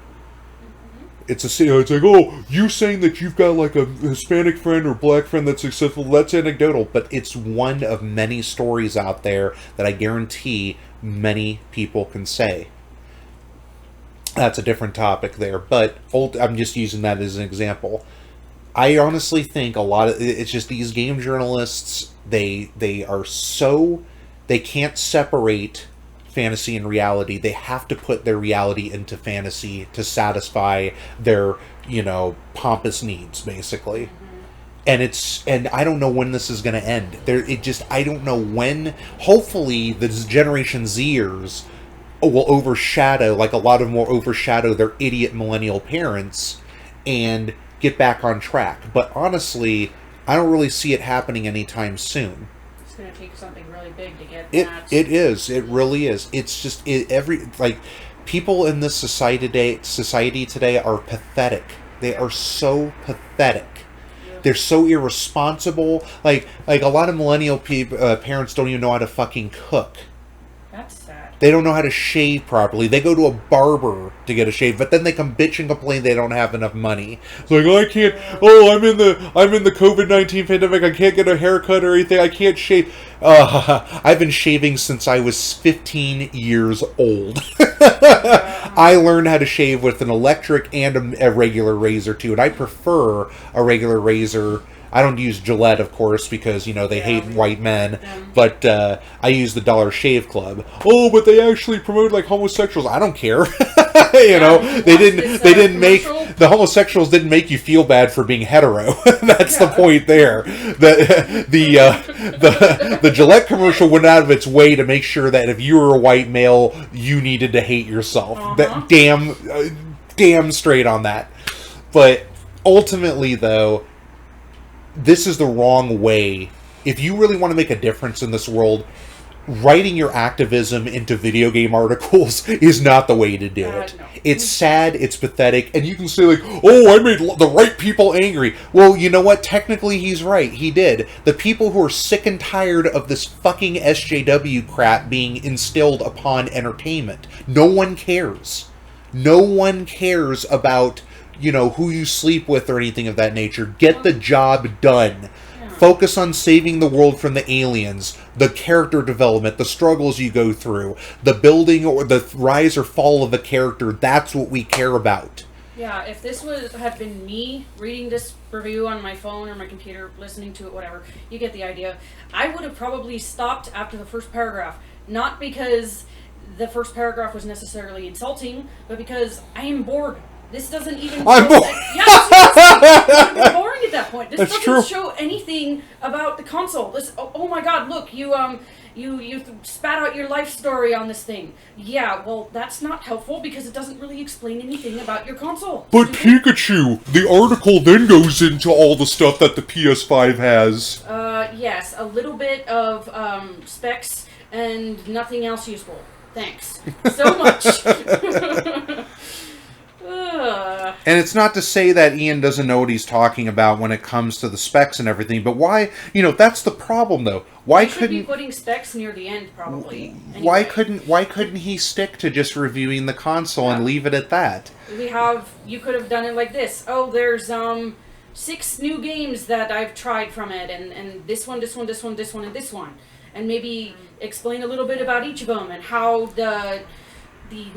It's like, oh, you saying that you've got like a Hispanic friend or black friend that's successful, that's anecdotal, but it's one of many stories out there that I guarantee many people can say. That's a different topic there, but I'm just using that as an example. I honestly think it's just these game journalists, they can't separate fantasy and reality. They have to put their reality into fantasy to satisfy their, pompous needs, basically. Mm-hmm. And I don't know when this is going to end. I don't know when. Hopefully, the Generation Zers will overshadow, like a lot of them will overshadow their idiot millennial parents and get back on track. But honestly, I don't really see it happening anytime soon. It's going to take something really big to get It that. it is. It really is. It's just people in this society today are pathetic. They are so pathetic. They're so irresponsible. Like a lot of millennial parents don't even know how to fucking cook. That's sad. They don't know how to shave properly. They go to a barber to get a shave, but then they come bitch and complain they don't have enough money. It's like, oh, I can't. Oh, I'm in the COVID-19 pandemic. I can't get a haircut or anything. I can't shave. I've been shaving since I was 15 years old. I learned how to shave with an electric and a regular razor too, and I prefer a regular razor. I don't use Gillette, of course, because, they hate white men. But I use the Dollar Shave Club. Oh, but they actually promote, homosexuals. I don't care. They didn't make... The homosexuals didn't make you feel bad for being hetero. That's the point there. The Gillette commercial went out of its way to make sure that if you were a white male, you needed to hate yourself. That damn straight on that. But ultimately, though, this is the wrong way. If you really want to make a difference in this world, writing your activism into video game articles is not the way to do it. No. It's sad, it's pathetic, and you can say oh, I made the right people angry. Well, you know what? Technically, he's right. He did. The people who are sick and tired of this fucking SJW crap being instilled upon entertainment. No one cares. No one cares about who you sleep with or anything of that nature. Get the job done. Yeah. Focus on saving the world from the aliens, the character development, the struggles you go through, the building or the rise or fall of a character. That's what we care about. Yeah, if this had been me reading this review on my phone or my computer, listening to it, whatever, you get the idea, I would have probably stopped after the first paragraph. Not because the first paragraph was necessarily insulting, but because I am bored. This doesn't even... I'm bored. It's boring at that point. This That's doesn't true. show anything about the console. This, oh my god, look, you spat out your life story on this thing. Yeah, well, that's not helpful because it doesn't really explain anything about your console. But Pikachu, the article then goes into all the stuff that the PS5 has. Yes, a little bit of specs and nothing else useful. Thanks so much. And it's not to say that Ian doesn't know what he's talking about when it comes to the specs and everything, but why, that's the problem though. Why should be putting specs near the end, probably. Why Anyway. why couldn't he stick to just reviewing the console and leave it at that? You could have done it like this. Oh, there's 6 new games that I've tried from it, and this one, and this one. And maybe explain a little bit about each of them and how the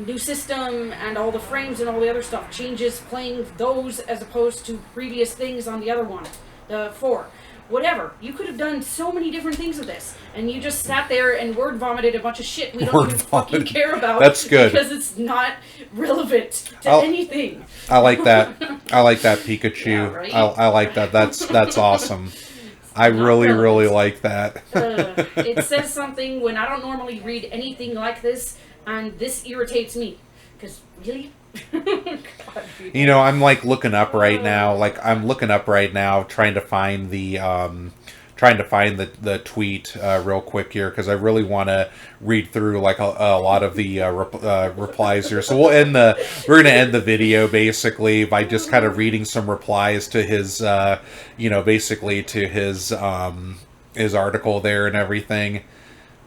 new system and all the frames and all the other stuff changes playing those as opposed to previous things on the other one, the 4. Whatever. You could have done so many different things with this, and you just sat there and word vomited a bunch of shit we don't even fucking care about. That's good. Because it's not relevant to anything. I like that. I like that, Pikachu. Yeah, right? I like that. That's awesome. I really like that. It says something when I don't normally read anything like this, and this irritates me. Because, really? God, I'm looking up right now. I'm looking up right now, trying to find the tweet real quick here, because I really want to read through a lot of the replies here. So we're going to end the video basically by just kind of reading some replies to his basically to his article there and everything,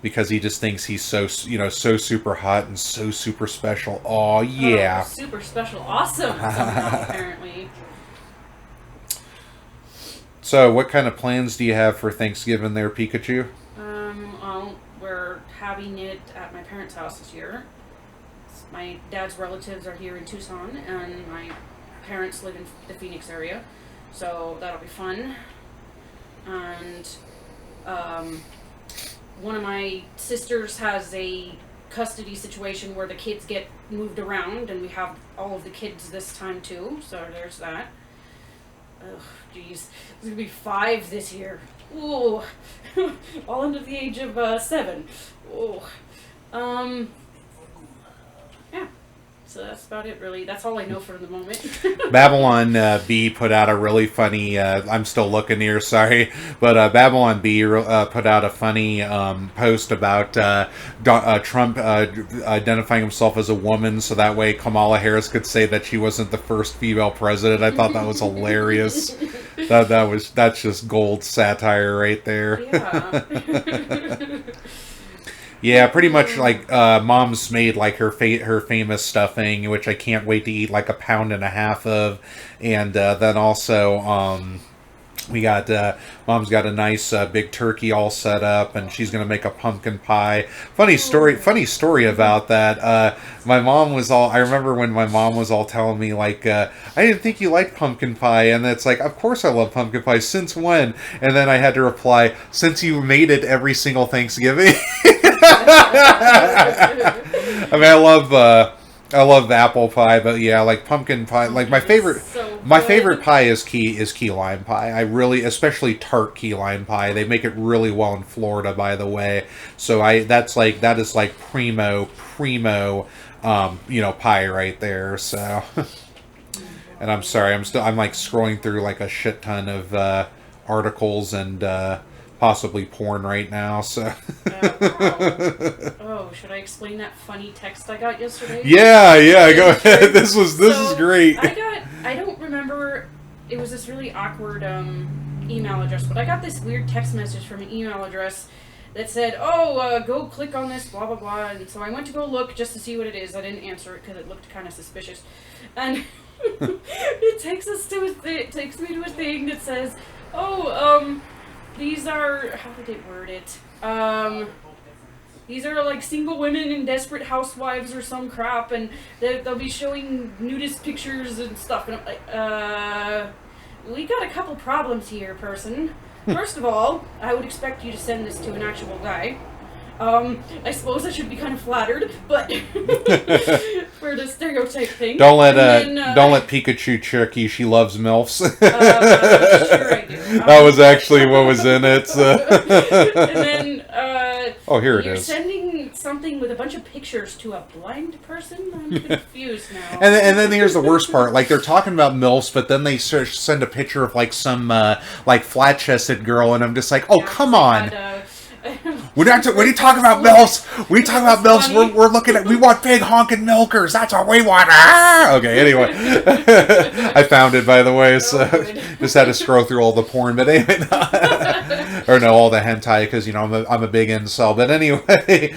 because he just thinks he's so so super hot and so super special. Oh yeah, super special, awesome somehow, apparently. So, what kind of plans do you have for Thanksgiving there, Pikachu? Well, we're having it at my parents' house this year. My dad's relatives are here in Tucson, and my parents live in the Phoenix area, so that'll be fun. And, one of my sisters has a custody situation where the kids get moved around, and we have all of the kids this time too, so there's that. Ugh, jeez. There's gonna be 5 this year. Ooh. All under the age of 7. Ooh. Yeah. So that's about it, really. That's all I know for the moment. Babylon B put out a really funny. I'm still looking here, sorry, but Babylon B put out a funny post about Trump identifying himself as a woman, so that way Kamala Harris could say that she wasn't the first female president. I thought that was hilarious. That's just gold satire right there. Yeah. Yeah, pretty much like Mom's made like her famous stuffing, which I can't wait to eat like a pound and a half of, and then also we got Mom's got a nice big turkey all set up, and she's gonna make a pumpkin pie. Funny story about that. My mom was all. I remember when my mom was all telling me like, I didn't think you liked pumpkin pie, and it's like, of course I love pumpkin pie. Since when? And then I had to reply, since you made it every single Thanksgiving. I mean, I love apple pie, but yeah, like pumpkin pie. Like my favorite pie is key lime pie. I really, especially tart key lime pie. They make it really well in Florida, by the way. So that is like primo, pie right there. So, and I'm sorry, I'm like scrolling through like a shit ton of articles and possibly porn right now. So. Wow. Oh, should I explain that funny text I got yesterday? Yeah, go ahead. This is great. I don't remember. It was this really awkward email address, but I got this weird text message from an email address that said, go click on this, blah, blah, blah. And so I went to go look just to see what it is. I didn't answer it because it looked kind of suspicious. And it takes me to a thing that says, these are, how did it word it? These are like single women and desperate housewives or some crap, and they'll be showing nudist pictures and stuff. And I'm like, we got a couple problems here, person. First of all, I would expect you to send this to an actual guy. I suppose I should be kind of flattered, but for the stereotype thing. Don't let Pikachu trick you. She loves MILFs. Sure I do. That was actually what was in it. So. And then here it you're is. sending something with a bunch of pictures to a blind person? I'm confused now. And then here's the worst part. Like, they're talking about MILFs, but then they send a picture of like some like flat-chested girl, and I'm just like, come on. When you talk about MILFs, we want big honking milkers. That's what we want. Ah! Okay, anyway. I found it, by the way, so just had to scroll through all the porn, but anyway, or no, all the hentai, because, I'm a big incel, but anyway,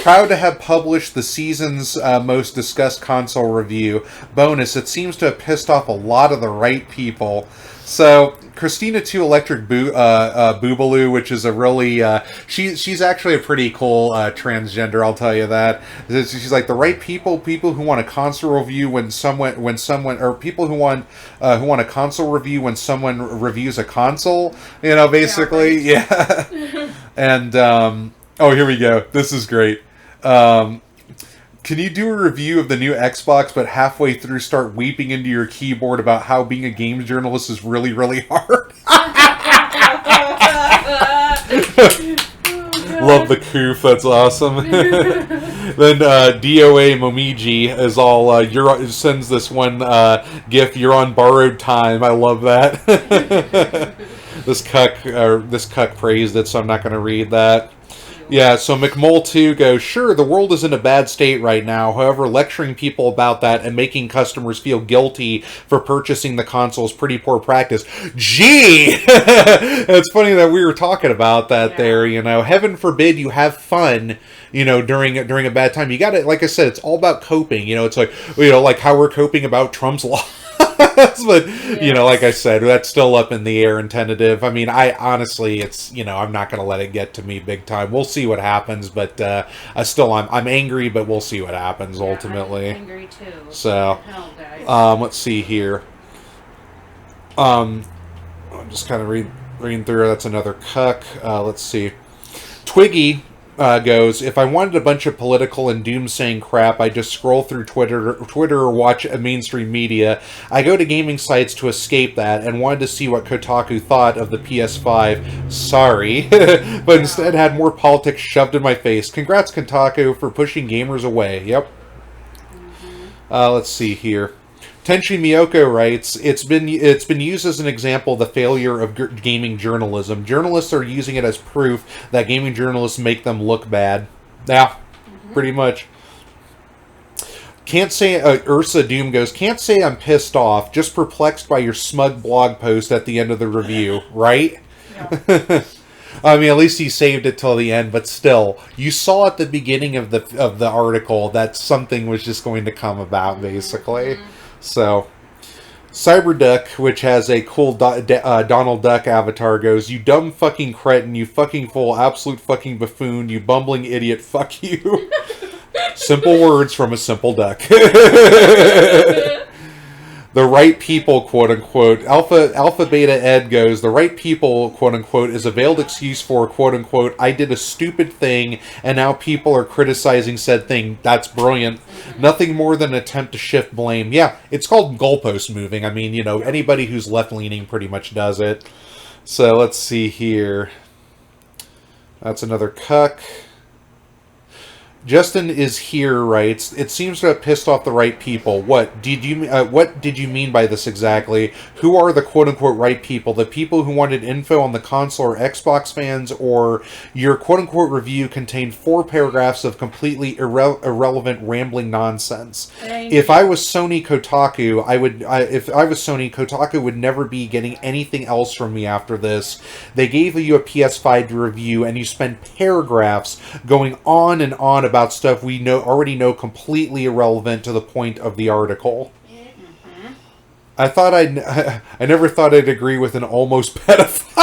proud to have published the season's most discussed console review. Bonus, it seems to have pissed off a lot of the right people. So, Christina 2 Electric Boobaloo, which is a really, she's actually a pretty cool transgender, I'll tell you that. She's like the right people who want a console review when someone, or people who want a console review when someone reviews a console, basically, yeah. And, here we go. This is great. Can you do a review of the new Xbox, but halfway through start weeping into your keyboard about how being a games journalist is really, really hard? Love the coof. That's awesome. Then DOA Momiji is all sends this one GIF. You're on borrowed time. I love that. This cuck praised it, so I'm not going to read that. Yeah, so McMole2 goes, sure, the world is in a bad state right now. However, lecturing people about that and making customers feel guilty for purchasing the console is pretty poor practice. Gee! It's funny that we were talking about that there, Heaven forbid you have fun, during a bad time. You got to, like I said, it's all about coping. It's like, like how we're coping about Trump's law. But, like I said, that's still up in the air and tentative. I mean, honestly, it's, I'm not going to let it get to me big time. We'll see what happens, but I'm angry, but we'll see what happens ultimately. I'm angry too. So, let's see here. I'm just kind of reading through. That's another cuck. Let's see. Twiggy goes, if I wanted a bunch of political and doomsaying crap, I just scroll through Twitter or watch mainstream media. I go to gaming sites to escape that, and wanted to see what Kotaku thought of the PS5. Sorry. But instead had more politics shoved in my face. Congrats, Kotaku, for pushing gamers away. Yep. Let's see here. Tenchi Miyoko writes, it's been used as an example of the failure of gaming journalism. Journalists are using it as proof that gaming journalists make them look bad. Yeah, pretty much. Can't say, Ursa Doom goes, can't say I'm pissed off, just perplexed by your smug blog post at the end of the review, right? Yeah. I mean, at least he saved it till the end, but still, you saw at the beginning of the article that something was just going to come about, basically. So, Cyberduck, which has a cool Donald Duck avatar, goes, you dumb fucking cretin, you fucking fool, absolute fucking buffoon, you bumbling idiot, fuck you. Simple words from a simple duck. The right people, quote-unquote. Alpha Beta Ed goes, the right people, quote-unquote, is a veiled excuse for, quote-unquote, I did a stupid thing, and now people are criticizing said thing. That's brilliant. Nothing more than an attempt to shift blame. Yeah, it's called goalpost moving. I mean, anybody who's left-leaning pretty much does it. So, let's see here. That's another cuck. Justin is here writes, it seems to have pissed off the right people. What did you mean by this exactly? Who are the quote-unquote right people? The people who wanted info on the console or Xbox fans, or your quote-unquote review contained 4 paragraphs of completely irrelevant rambling nonsense? If I was Sony Kotaku, Kotaku would never be getting anything else from me after this. They gave you a PS5 to review, and you spend paragraphs going on and on about stuff we already know completely irrelevant to the point of the article. Mm-hmm. I never thought I'd agree with an almost pedophile.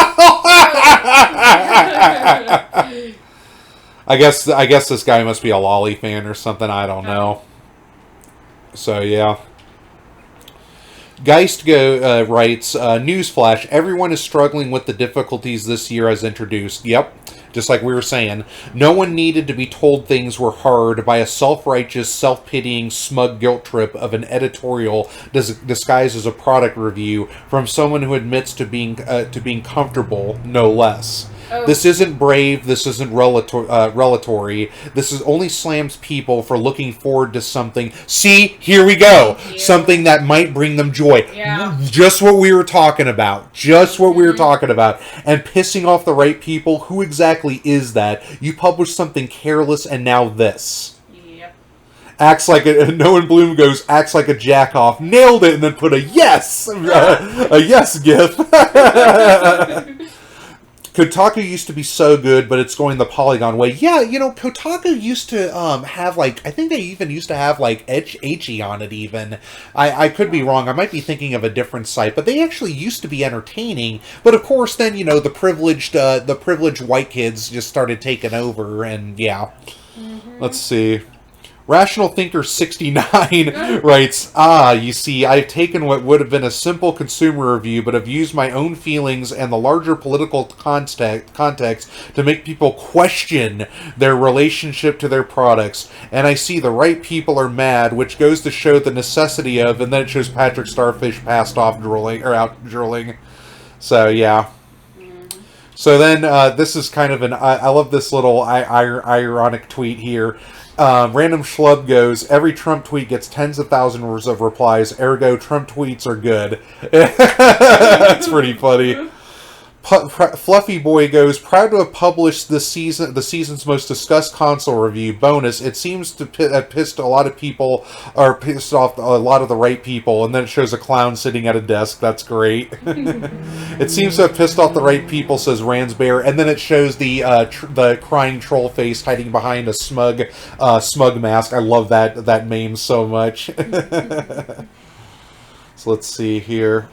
I guess this guy must be a lolly fan or something. I don't know. So yeah. Geist writes, newsflash, everyone is struggling with the difficulties this year has introduced. Yep. Just like we were saying, no one needed to be told things were hard by a self-righteous, self-pitying, smug guilt trip of an editorial disguised as a product review from someone who admits to being comfortable, no less. Oh. This isn't brave, this isn't relatory, this is only slams people for looking forward to something. See, here we go! Something that might bring them joy. Yeah. Just what we were talking about. Just what we were talking about. And pissing off the right people, who exactly is that? You publish something careless and now this. Yep. Acts like Noah Bloom goes, acts like a jack-off. Nailed it! And then put a yes! A yes gif. Kotaku used to be so good, but it's going the Polygon way. Yeah, Kotaku used to have, I think they even used to have, Ecchi on it, even. I could be wrong. I might be thinking of a different site, but they actually used to be entertaining. But, of course, then, the privileged white kids just started taking over, and, yeah. Mm-hmm. Let's see. Rational Thinker 69 writes, you see, I've taken what would have been a simple consumer review, but have used my own feelings and the larger political context to make people question their relationship to their products. And I see the right people are mad, which goes to show the necessity of, and then it shows Patrick Starfish passed off out drooling. So, yeah. So then, this is kind of I love this little ironic tweet here. Random Schlub goes, every Trump tweet gets tens of thousands of replies, ergo Trump tweets are good. That's pretty funny. Fluffy Boy goes, proud to have published the season's most discussed console review. Bonus, it seems to have pissed a lot of people, or pissed off a lot of the right people, and then it shows a clown sitting at a desk. That's great. It seems to have pissed off the right people, says Ransbear, and then it shows the crying troll face hiding behind a smug mask. I love that meme so much. So let's see here.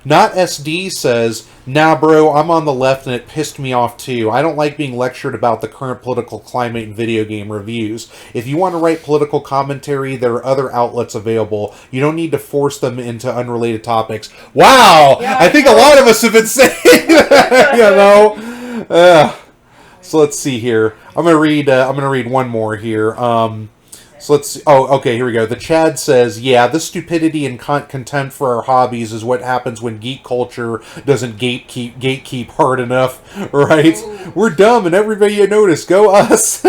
Not SD says, nah bro, I'm on the left and it pissed me off too. I don't like being lectured about the current political climate in video game reviews. If you want to write political commentary, there are other outlets available. You don't need to force them into unrelated topics. Wow! Yeah, I think a lot of us have been saying that, So let's see here. I'm gonna read one more here. So let's. Oh, okay. Here we go. The Chad says, "Yeah, this stupidity and contempt for our hobbies is what happens when geek culture doesn't gatekeep hard enough, right? We're dumb, and everybody you notice, go us."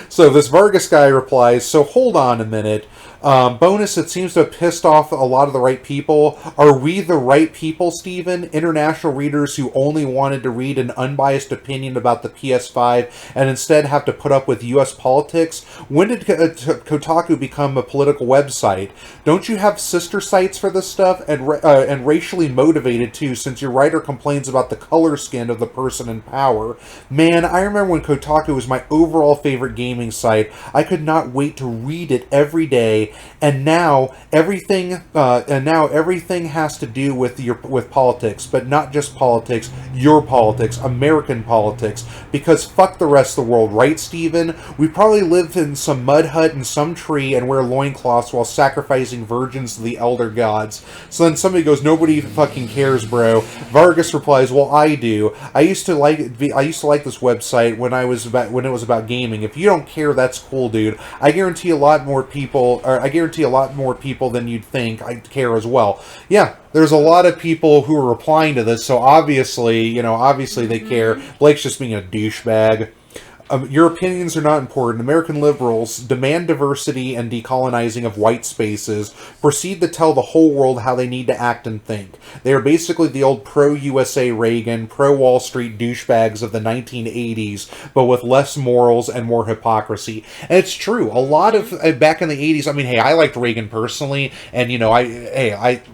So this Vargas guy replies, "So hold on a minute. Bonus, it seems to have pissed off a lot of the right people. Are we the right people, Steven? International readers who only wanted to read an unbiased opinion about the PS5 and instead have to put up with U.S. politics? When did Kotaku become a political website? Don't you have sister sites for this stuff? And racially motivated too, since your writer complains about the color skin of the person in power. Man, I remember when Kotaku was my overall favorite gaming site. I could not wait to read it every day. And now everything has to do with politics, but not just politics, your politics, American politics, because fuck the rest of the world, right, Steven? We probably live in some mud hut in some tree and wear loincloths while sacrificing virgins to the elder gods." So then somebody goes, "Nobody fucking cares, bro." Vargas replies, "Well, I do. I used to like this website when it was about gaming. If you don't care, that's cool, dude. I guarantee a lot more people than you'd think I care as well." Yeah, there's a lot of people who are replying to this, so obviously they care. Blake's just being a douchebag. Your opinions are not important. American liberals demand diversity and decolonizing of white spaces, proceed to tell the whole world how they need to act and think. They are basically the old pro-USA Reagan, pro-Wall Street douchebags of the 1980s, but with less morals and more hypocrisy. And it's true. A lot of, back in the 80s, I mean, hey, I liked Reagan personally, and,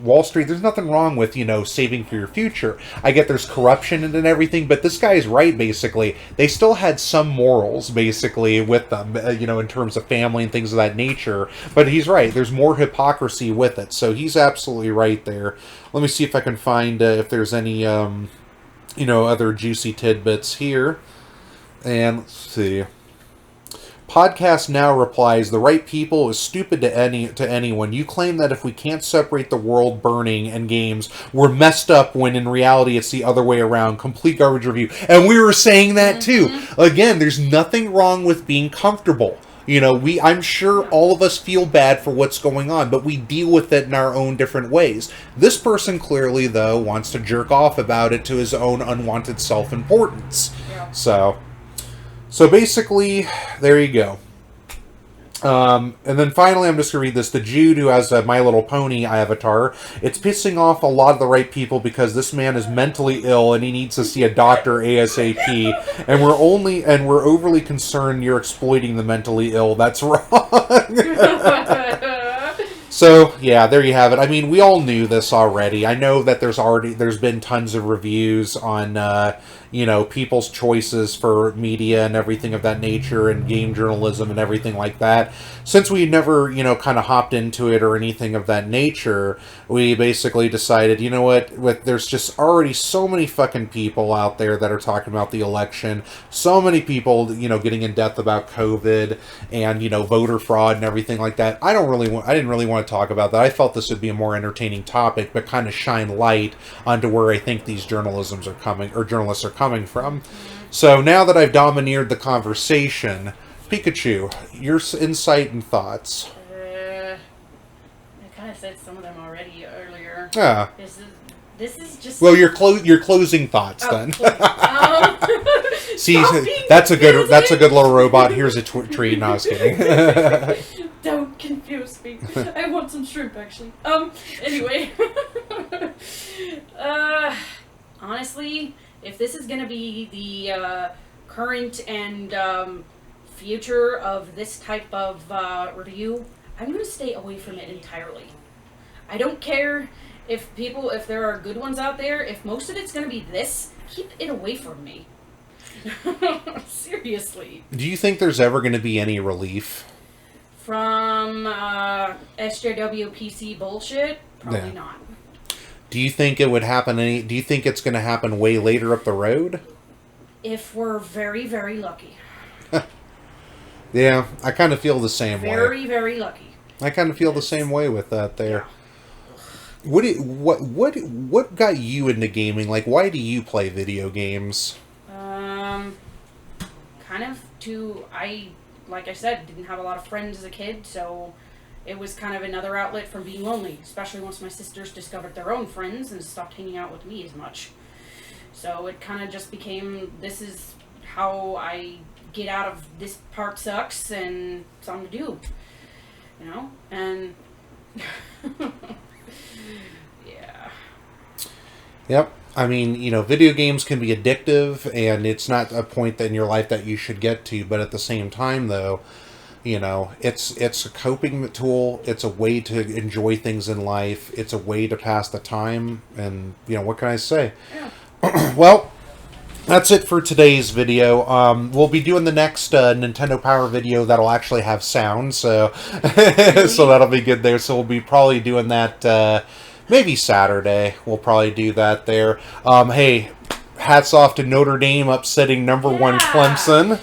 Wall Street, there's nothing wrong with, saving for your future. I get there's corruption and everything, but this guy is right, basically. They still had some morals basically with them, in terms of family and things of that nature, but he's right, there's more hypocrisy with it, so he's absolutely right there. Let me see if I can find if there's any other juicy tidbits here, and let's see. Podcast Now replies, "The right people is stupid to anyone. You claim that if we can't separate the world burning and games, we're messed up, when in reality it's the other way around. Complete garbage review." And we were saying that too. Again, there's nothing wrong with being comfortable. I'm sure all of us feel bad for what's going on, but we deal with it in our own different ways. This person clearly, though, wants to jerk off about it to his own unwanted self-importance. Yeah. So basically, there you go. And then finally, I'm just going to read this. The Jude, who has a My Little Pony avatar, "It's pissing off a lot of the right people because this man is mentally ill and he needs to see a doctor ASAP. And we're overly concerned you're exploiting the mentally ill. That's wrong." So, yeah, there you have it. I mean, we all knew this already. I know that there's been tons of reviews on, people's choices for media and everything of that nature, and game journalism and everything like that. Since we never, kind of hopped into it or anything of that nature, we basically decided, there's just already so many fucking people out there that are talking about the election, so many people, getting in depth about COVID and, voter fraud and everything like that. I didn't really want to talk about that. I felt this would be a more entertaining topic, but kind of shine light onto where I think these journalists are coming from. So now that I've domineered the conversation, Pikachu, your insight and thoughts. I kind of said some of them already earlier. Yeah. This is just... Well, your closing thoughts then. See, that's a good little robot. Here's a treat. No, I was kidding. Don't confuse me. I want some shrimp, actually. Anyway. Honestly, if this is gonna be the current and future of this type of review, I'm gonna stay away from it entirely. I don't care if there are good ones out there. If most of it's gonna be this, keep it away from me. Seriously. Do you think there's ever gonna be any relief from SJW PC bullshit? Probably not. Do you think it would happen do you think it's going to happen way later up the road? If we're very, very lucky. Yeah, I kind of feel the same way. Very, very lucky. I kind of feel the same way with that there. Yeah. What got you into gaming? Like, why do you play video games? kind of like I said, didn't have a lot of friends as a kid, so it was kind of another outlet from being lonely, especially once my sisters discovered their own friends and stopped hanging out with me as much. So it kind of just became, this is how I get out of this part sucks and something to do, and yeah. Yep. I mean, video games can be addictive, and it's not a point in your life that you should get to, but at the same time, though, it's a coping tool. It's a way to enjoy things in life. It's a way to pass the time, and, what can I say? Yeah. Well, that's it for today's video. We'll be doing the next Nintendo Power video that'll actually have sound, so so that'll be good there. So we'll be probably doing that maybe Saturday. We'll probably do that there. Hey, hats off to Notre Dame upsetting number 1 Clemson.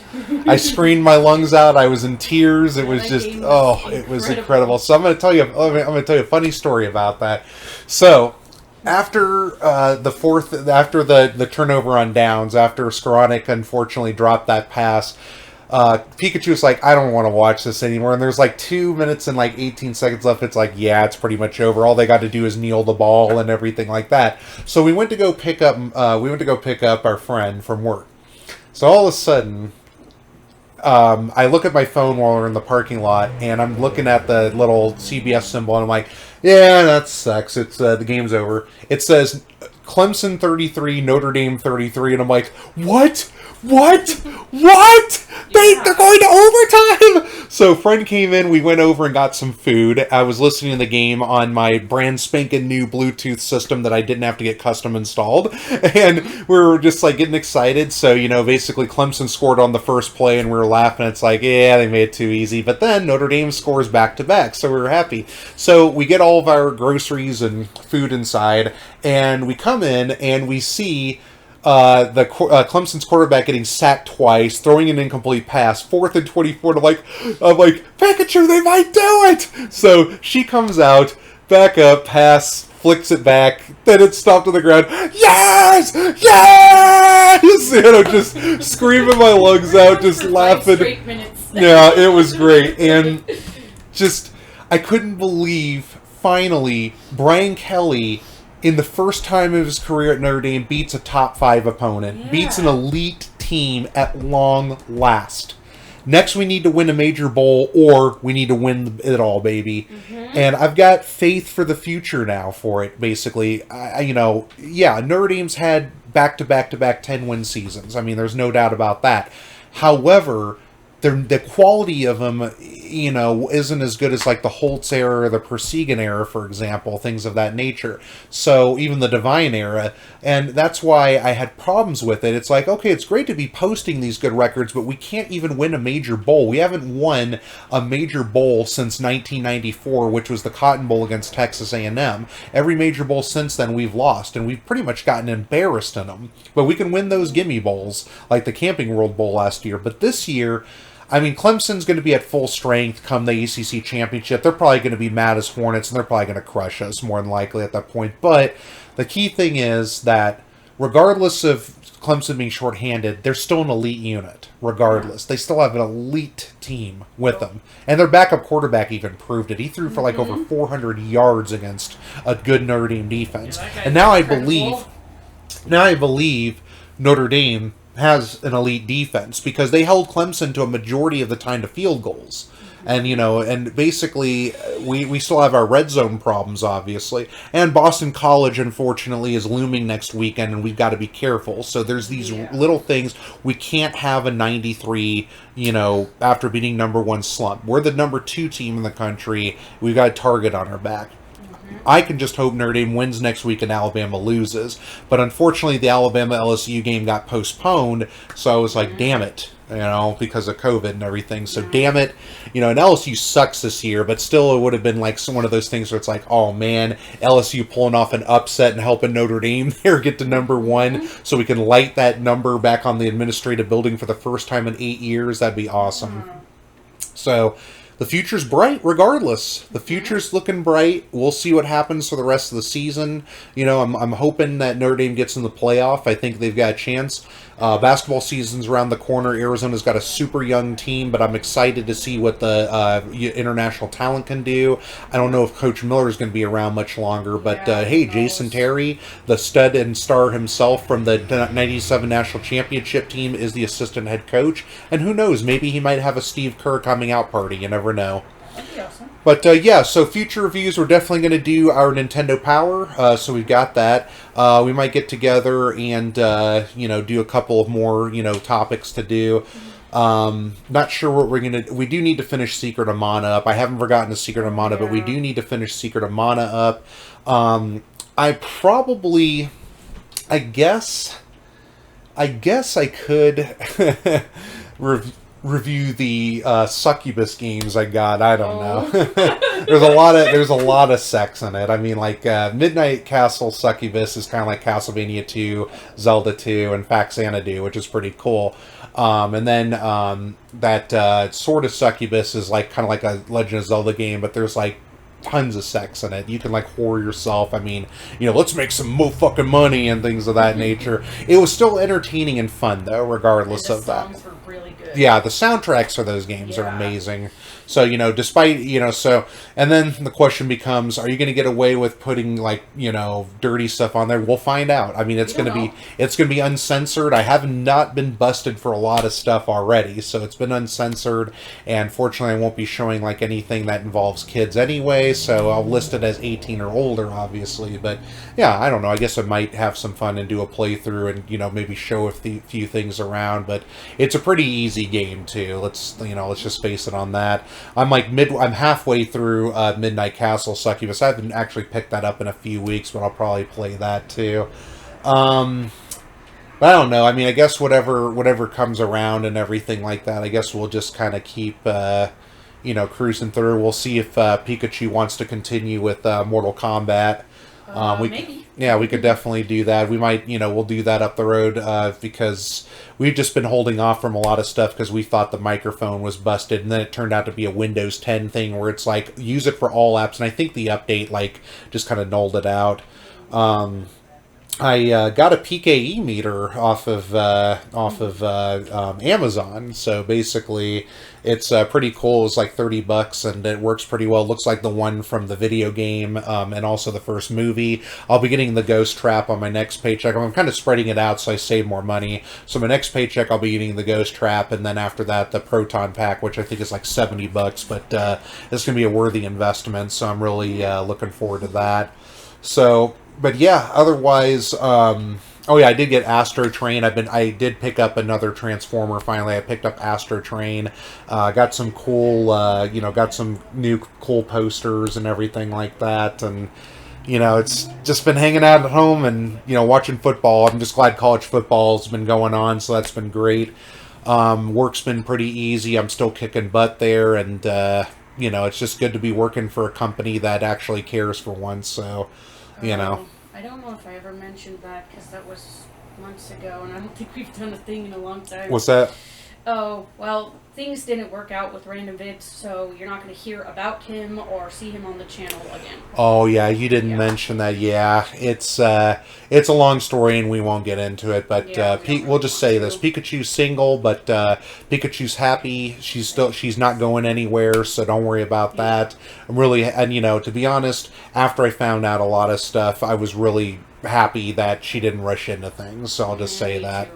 I screamed my lungs out. I was in tears. It was just it was incredible. So I'm going to tell you a funny story about that. So after the turnover on downs, after Skoranek unfortunately dropped that pass, Pikachu was like, I don't want to watch this anymore. And there's 2 minutes and 18 seconds left. It's like, yeah, it's pretty much over. All they got to do is kneel the ball and everything like that. So we went to go pick up our friend from work. So all of a sudden, I look at my phone while we're in the parking lot, and I'm looking at the little CBS symbol, and I'm like, yeah, that sucks. It's the game's over. It says Clemson 33, Notre Dame 33, and I'm like, what? They're going to overtime! So a friend came in, we went over and got some food. I was listening to the game on my brand spanking new Bluetooth system that I didn't have to get custom installed. And we were just getting excited. So, basically Clemson scored on the first play and we were laughing. It's like, yeah, they made it too easy. But then Notre Dame scores back to back. So we were happy. So we get all of our groceries and food inside, and we come in and we see Clemson's quarterback getting sacked twice, throwing an incomplete pass, 4th and 24. I'm like, Pikachu, they might do it. So she comes out, back up, pass, flicks it back, then it's stopped on the ground. Yes! I'm just screaming my lungs out, just laughing. Yeah, it was great, and I couldn't believe finally Brian Kelly, in the first time of his career at Notre Dame, beats a top 5 opponent. Beats an elite team at long last. Next, we need to win a major bowl, or we need to win it all, baby. Mm-hmm. And I've got faith for the future now for it, basically. Notre Dame's had back-to-back-to-back 10-win seasons. I mean, there's no doubt about that. However, the quality of them, isn't as good as the Holtz era or the Persigan era, for example, things of that nature. So even the Divine era, and that's why I had problems with it. It's like, okay, it's great to be posting these good records, but we can't even win a major bowl. We haven't won a major bowl since 1994, which was the Cotton Bowl against Texas A&M. Every major bowl since then we've lost, and we've pretty much gotten embarrassed in them. But we can win those gimme bowls, like the Camping World Bowl last year. But this year, I mean, Clemson's going to be at full strength come the ACC Championship. They're probably going to be mad as Hornets, and they're probably going to crush us, more than likely, at that point. But the key thing is that regardless of Clemson being shorthanded, they're still an elite unit, regardless. They still have an elite team with them. And their backup quarterback even proved it. He threw for over 400 yards against a good Notre Dame defense. Yeah, and now I believe Notre Dame has an elite defense, because they held Clemson to a majority of the time to field goals. And, and basically, we still have our red zone problems, obviously. And Boston College, unfortunately, is looming next weekend, and we've got to be careful. So there's these little things. We can't have a 93, after beating number 1 slump. We're the number 2 team in the country. We've got a target on our back. I can just hope Notre Dame wins next week and Alabama loses. But unfortunately, the Alabama-LSU game got postponed, so I was like, damn it, because of COVID and everything. So damn it. And LSU sucks this year, but still it would have been one of those things where it's like, oh man, LSU pulling off an upset and helping Notre Dame there get to number 1 so we can light that number back on the administrative building for the first time in 8 years. That'd be awesome. So the future's bright regardless. The future's looking bright. We'll see what happens for the rest of the season. I'm hoping that Notre Dame gets in the playoff. I think they've got a chance. Basketball season's around the corner. Arizona's got a super young team, but I'm excited to see what the international talent can do. I don't know if Coach Miller is going to be around much longer, but hey, Jason Terry, the stud and star himself from the 97 national championship team, is the assistant head coach. And who knows, maybe he might have a Steve Kerr coming out party. You never know. That'd be awesome. But yeah, so future reviews, we're definitely going to do our Nintendo Power. So we've got that. We might get together and do a couple of more topics to do. Not sure what we're gonna. We do need to finish Secret of Mana up. I haven't forgotten the Secret of Mana, but we do need to finish Secret of Mana up. I probably, I guess I could review the succubus games I got. I don't know. there's a lot of sex in it. I mean, like Midnight Castle Succubus is kind of like Castlevania 2, Zelda 2, and Faxanadu, which is pretty cool. And then that Sword of Succubus is like kind of like a Legend of Zelda game, but there's like tons of sex in it. You can like whore yourself. I mean, let's make some more fucking money and things of that nature. It was still entertaining and fun though, regardless of that. Songs were really good. Yeah, the soundtracks for those games are amazing. So, despite, and then the question becomes, are you going to get away with putting, like, dirty stuff on there? We'll find out. I mean, it's going to be uncensored. I have not been busted for a lot of stuff already, so it's been uncensored, and fortunately I won't be showing, like, anything that involves kids anyway, so I'll list it as 18 or older, obviously, but, yeah, I don't know. I guess I might have some fun and do a playthrough and, maybe show a few things around, but it's a pretty easy game, too. Let's just face it on that. I'm halfway through Midnight Castle Succubus. I haven't actually picked that up in a few weeks, but I'll probably play that too. But I don't know. I mean, I guess whatever comes around and everything like that, I guess we'll just kind of keep cruising through. We'll see if Pikachu wants to continue with Mortal Kombat. Maybe. Yeah, we could definitely do that. We might, we'll do that up the road because we've just been holding off from a lot of stuff because we thought the microphone was busted, and then it turned out to be a Windows 10 thing where it's like, use it for all apps, and I think the update, like, just kind of nulled it out. I got a PKE meter off of Amazon, so basically it's pretty cool. It's like $30 and it works pretty well. It looks like the one from the video game and also the first movie. I'll be getting the Ghost Trap on my next paycheck. I'm kind of spreading it out so I save more money. So my next paycheck I'll be getting the Ghost Trap, and then after that the Proton Pack, which I think is like $70, but it's going to be a worthy investment, so I'm really looking forward to that. So... But yeah, otherwise, I did get Astro Train. I did pick up another Transformer finally. I picked up Astro Train. Got some cool, got some new cool posters and everything like that. And, it's just been hanging out at home and, watching football. I'm just glad college football's been going on, so that's been great. Work's been pretty easy. I'm still kicking butt there, and, it's just good to be working for a company that actually cares for once, so... I don't know if I ever mentioned that because that was months ago, and I don't think we've done a thing in a long time. What's that? Oh, well, things didn't work out with Random Vids, so you're not going to hear about him or see him on the channel again. Oh, yeah, you didn't mention that. Yeah, it's a long story, and we won't get into it, but we'll just say this. Pikachu's single, but Pikachu's happy. She's not going anywhere, so don't worry about that. I'm really, and to be honest, after I found out a lot of stuff, I was really happy that she didn't rush into things, so I'll just say that.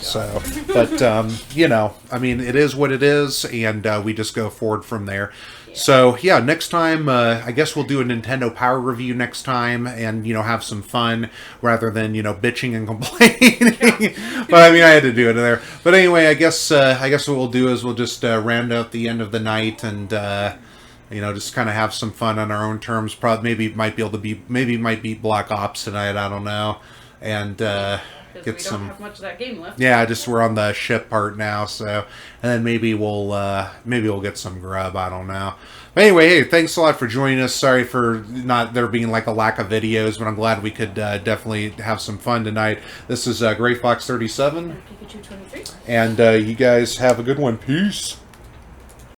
So, but, I mean, it is what it is, and we just go forward from there. Yeah. So, yeah, next time, I guess we'll do a Nintendo Power review next time, and, have some fun, rather than, bitching and complaining. But, I mean, I had to do it there. But anyway, I guess what we'll do is we'll just round out the end of the night, and, just kind of have some fun on our own terms. Maybe might beat Black Ops tonight, I don't know. And, get we don't have much of that game left. Yeah, just we're on the ship part now, so and then maybe we'll get some grub. I don't know. But anyway, hey, thanks a lot for joining us. Sorry for not there being like a lack of videos, but I'm glad we could definitely have some fun tonight. This is Gray Fox 37 and Pikachu 23, and you guys have a good one. Peace.